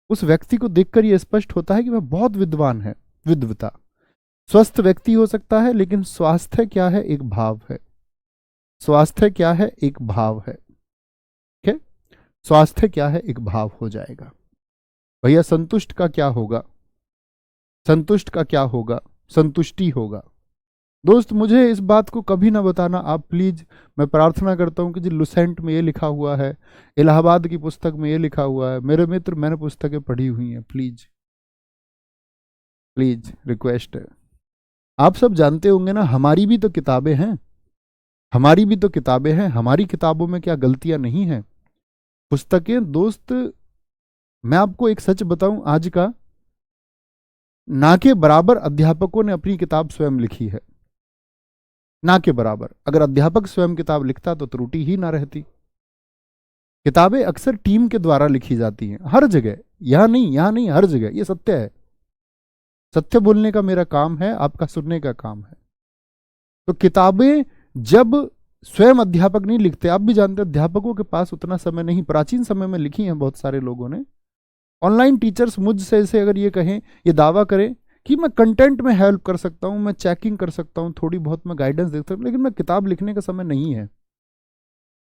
उस व्यक्ति को देखकर यह स्पष्ट होता है कि वह बहुत विद्वान है, विद्वता। स्वस्थ व्यक्ति हो सकता है लेकिन स्वास्थ्य क्या है? एक भाव है। स्वास्थ्य क्या है? एक भाव है। ठीक है, स्वास्थ्य क्या है? एक भाव हो जाएगा। भैया संतुष्ट का क्या होगा? संतुष्ट का क्या होगा? संतुष्टि होगा। दोस्त मुझे इस बात को कभी ना बताना आप प्लीज, मैं प्रार्थना करता हूं कि जी लुसेंट में ये लिखा हुआ है, इलाहाबाद की पुस्तक में ये लिखा हुआ है, मेरे मित्र मैंने पुस्तकें पढ़ी हुई हैं, प्लीज प्लीज रिक्वेस्ट है। आप सब जानते होंगे ना, हमारी भी तो किताबें हैं, हमारी भी तो किताबें हैं, हमारी किताबों में क्या गलतियां नहीं हैं? पुस्तकें दोस्त, मैं आपको एक सच बताऊं आज का, ना के बराबर अध्यापकों ने अपनी किताब स्वयं लिखी है, ना के बराबर। अगर अध्यापक स्वयं किताब लिखता तो त्रुटि ही ना रहती। किताबें अक्सर टीम के द्वारा लिखी जाती हैं, हर जगह, यहां नहीं यहां नहीं, हर जगह, ये सत्य है। सत्य बोलने का मेरा काम है, आपका सुनने का काम है। तो किताबें जब स्वयं अध्यापक नहीं लिखते, आप भी जानते हैं अध्यापकों के पास उतना समय नहीं, प्राचीन समय में लिखी हैं बहुत सारे लोगों ने। ऑनलाइन टीचर्स मुझसे से अगर ये कहें, ये दावा करें कि मैं कंटेंट में हेल्प कर सकता हूं, मैं चेकिंग कर सकता हूं, थोड़ी बहुत मैं गाइडेंस दे सकता हूं, लेकिन मैं किताब लिखने का समय नहीं है,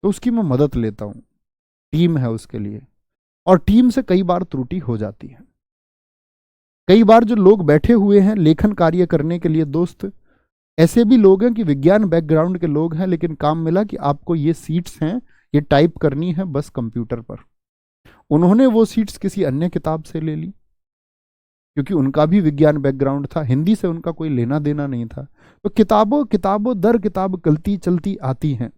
तो उसकी मैं मदद लेता हूं। टीम है उसके लिए, और टीम से कई बार त्रुटि हो जाती है। कई बार जो लोग बैठे हुए हैं लेखन कार्य करने के लिए दोस्त, ऐसे भी लोग हैं कि विज्ञान बैकग्राउंड के लोग हैं, लेकिन काम मिला कि आपको ये सीट्स हैं, ये टाइप करनी है बस कंप्यूटर पर। उन्होंने वो सीट्स किसी अन्य किताब से ले ली, क्योंकि उनका भी विज्ञान बैकग्राउंड था, हिंदी से उनका कोई लेना देना नहीं था। तो किताबों किताबों दर किताब गलती चलती आती हैं,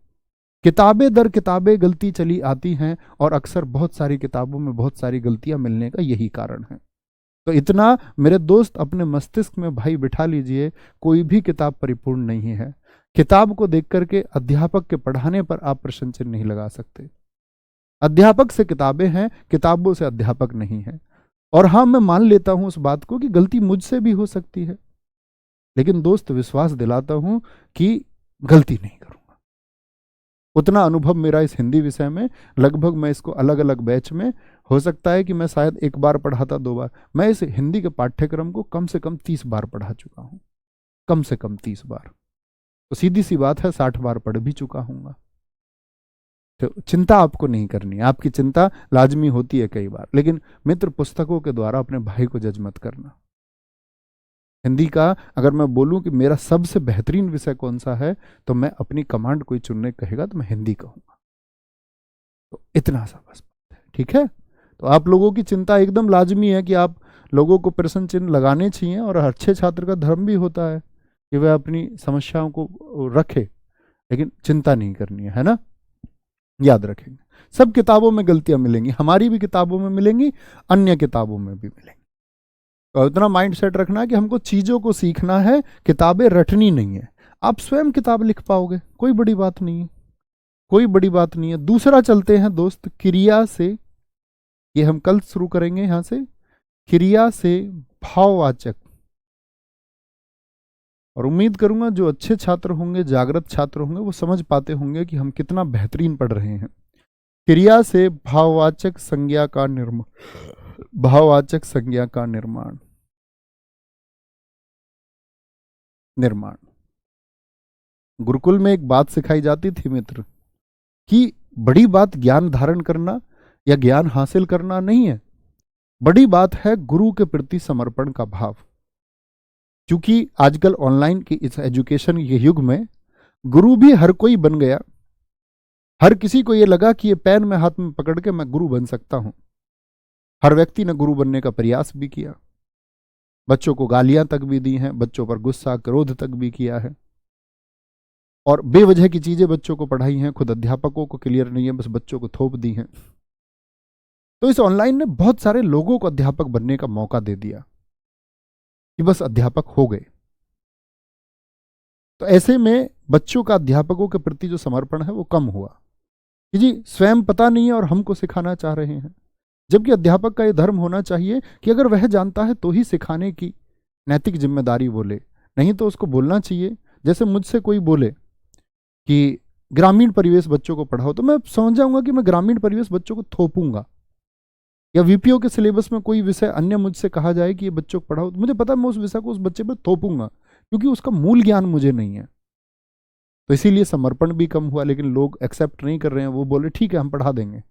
किताबें दर किताबें गलती चली आती हैं, और अक्सर बहुत सारी किताबों में बहुत सारी गलतियां मिलने का यही कारण है। तो इतना मेरे दोस्त अपने मस्तिष्क में भाई बिठा लीजिए, कोई भी किताब परिपूर्ण नहीं है। किताब को देख करके अध्यापक के पढ़ाने पर आप प्रश्न चिन्ह नहीं लगा सकते। अध्यापक से किताबें हैं, किताबों से अध्यापक नहीं है। और हाँ, मैं मान लेता हूं उस बात को कि गलती मुझसे भी हो सकती है, लेकिन दोस्त विश्वास दिलाता हूं कि गलती नहीं करूंगा। उतना अनुभव मेरा इस हिंदी विषय में, लगभग मैं इसको अलग अलग बैच में, हो सकता है कि मैं शायद एक बार पढ़ाता, 2 बार, मैं इस हिंदी के पाठ्यक्रम को कम से कम 30 बार पढ़ा चुका हूं, कम से कम 30 बार। तो सीधी सी बात है 60 बार पढ़ भी चुका हूंगा। तो चिंता आपको नहीं करनी है, आपकी चिंता लाजमी होती है कई बार, लेकिन मित्र पुस्तकों के द्वारा अपने भाई को जज मत करना। हिंदी का अगर मैं बोलूं कि मेरा सबसे बेहतरीन विषय कौन सा है, तो मैं अपनी कमांड कोई चुनने कहेगा तो मैं हिंदी कहूंगा। तो इतना सा बस बात है, ठीक है। तो आप लोगों की चिंता एकदम लाजमी है कि आप लोगों को प्रश्न चिन्ह लगाने चाहिए, और अच्छे छात्र का धर्म भी होता है कि वह अपनी समस्याओं को रखे, लेकिन चिंता नहीं करनी है ना। याद रखेंगे, सब किताबों में गलतियां मिलेंगी, हमारी भी किताबों में मिलेंगी, अन्य किताबों में भी मिलेंगी। तो इतना माइंड सेट रखना है कि हमको चीजों को सीखना है, किताबें रटनी नहीं है। आप स्वयं किताब लिख पाओगे, कोई बड़ी बात नहीं है, कोई बड़ी बात नहीं है। दूसरा चलते हैं दोस्त, क्रिया से, ये हम कल शुरू करेंगे यहां से, क्रिया से भाववाचक। और उम्मीद करूंगा जो अच्छे छात्र होंगे, जागृत छात्र होंगे, वो समझ पाते होंगे कि हम कितना बेहतरीन पढ़ रहे हैं। क्रिया से भाववाचक संज्ञा का निर्माण, भाववाचक संज्ञा का निर्माण। निर्माण। गुरुकुल में एक बात सिखाई जाती थी मित्र, कि बड़ी बात ज्ञान धारण करना या ज्ञान हासिल करना नहीं है, बड़ी बात है गुरु के प्रति समर्पण का भाव। क्योंकि आजकल ऑनलाइन की इस एजुकेशन के युग में गुरु भी हर कोई बन गया। हर किसी को यह लगा कि ये पेन में हाथ में पकड़ के मैं गुरु बन सकता हूं। हर व्यक्ति ने गुरु बनने का प्रयास भी किया, बच्चों को गालियां तक भी दी हैं, बच्चों पर गुस्सा क्रोध तक भी किया है, और बेवजह की चीजें बच्चों को पढ़ाई हैं, खुद अध्यापकों को क्लियर नहीं है, बस बच्चों को थोप दी हैं। तो इस ऑनलाइन ने बहुत सारे लोगों को अध्यापक बनने का मौका दे दिया कि बस अध्यापक हो गए। तो ऐसे में बच्चों का अध्यापकों के प्रति जो समर्पण है वो कम हुआ कि जी स्वयं पता नहीं है और हमको सिखाना चाह रहे हैं। जबकि अध्यापक का ये धर्म होना चाहिए कि अगर वह जानता है तो ही सिखाने की नैतिक जिम्मेदारी वो ले, नहीं तो उसको बोलना चाहिए। जैसे मुझसे कोई बोले कि ग्रामीण परिवेश बच्चों को पढ़ाओ, तो मैं समझ जाऊंगा कि मैं ग्रामीण परिवेश बच्चों को थोपूंगा। या वीपीओ के सिलेबस में कोई विषय अन्य मुझसे कहा जाए कि ये बच्चों को पढ़ाओ, तो मुझे पता है मैं उस विषय को उस बच्चे पर थोपूंगा, क्योंकि उसका मूल ज्ञान मुझे नहीं है। तो इसीलिए समर्पण भी कम हुआ, लेकिन लोग एक्सेप्ट नहीं कर रहे हैं। वो बोले ठीक है हम पढ़ा देंगे,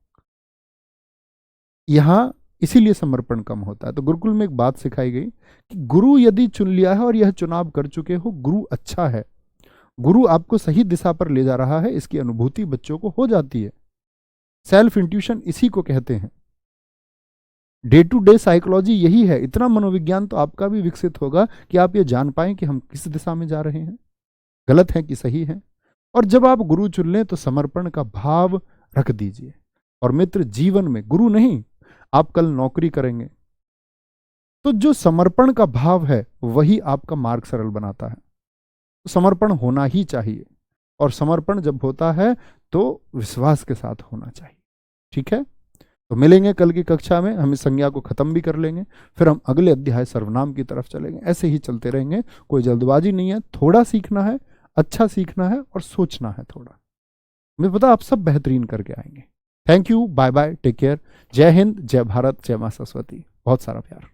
यहां इसीलिए समर्पण कम होता है। तो गुरुकुल में एक बात सिखाई गई कि गुरु यदि चुन लिया है और यह चुनाव कर चुके हो, गुरु अच्छा है, गुरु आपको सही दिशा पर ले जा रहा है, इसकी अनुभूति बच्चों को हो जाती है। सेल्फ इंट्यूशन इसी को कहते हैं। डे टू डे साइकोलॉजी यही है। इतना मनोविज्ञान तो आपका भी विकसित होगा कि आप ये जान पाएं कि हम किस दिशा में जा रहे हैं, गलत है कि सही है। और जब आप गुरु चुन लें तो समर्पण का भाव रख दीजिए। और मित्र, जीवन में गुरु नहीं, आप कल नौकरी करेंगे तो जो समर्पण का भाव है वही आपका मार्ग सरल बनाता है। तो समर्पण होना ही चाहिए, और समर्पण जब होता है तो विश्वास के साथ होना चाहिए। ठीक है, तो मिलेंगे कल की कक्षा में, हम इस संज्ञा को खत्म भी कर लेंगे, फिर हम अगले अध्याय सर्वनाम की तरफ चलेंगे। ऐसे ही चलते रहेंगे, कोई जल्दबाजी नहीं है। थोड़ा सीखना है, अच्छा सीखना है और सोचना है थोड़ा। मुझे पता आप सब बेहतरीन करके आएंगे। Thank you, bye bye, take care. जय हिंद, जय भारत, जय मां सरस्वती। बहुत सारा प्यार।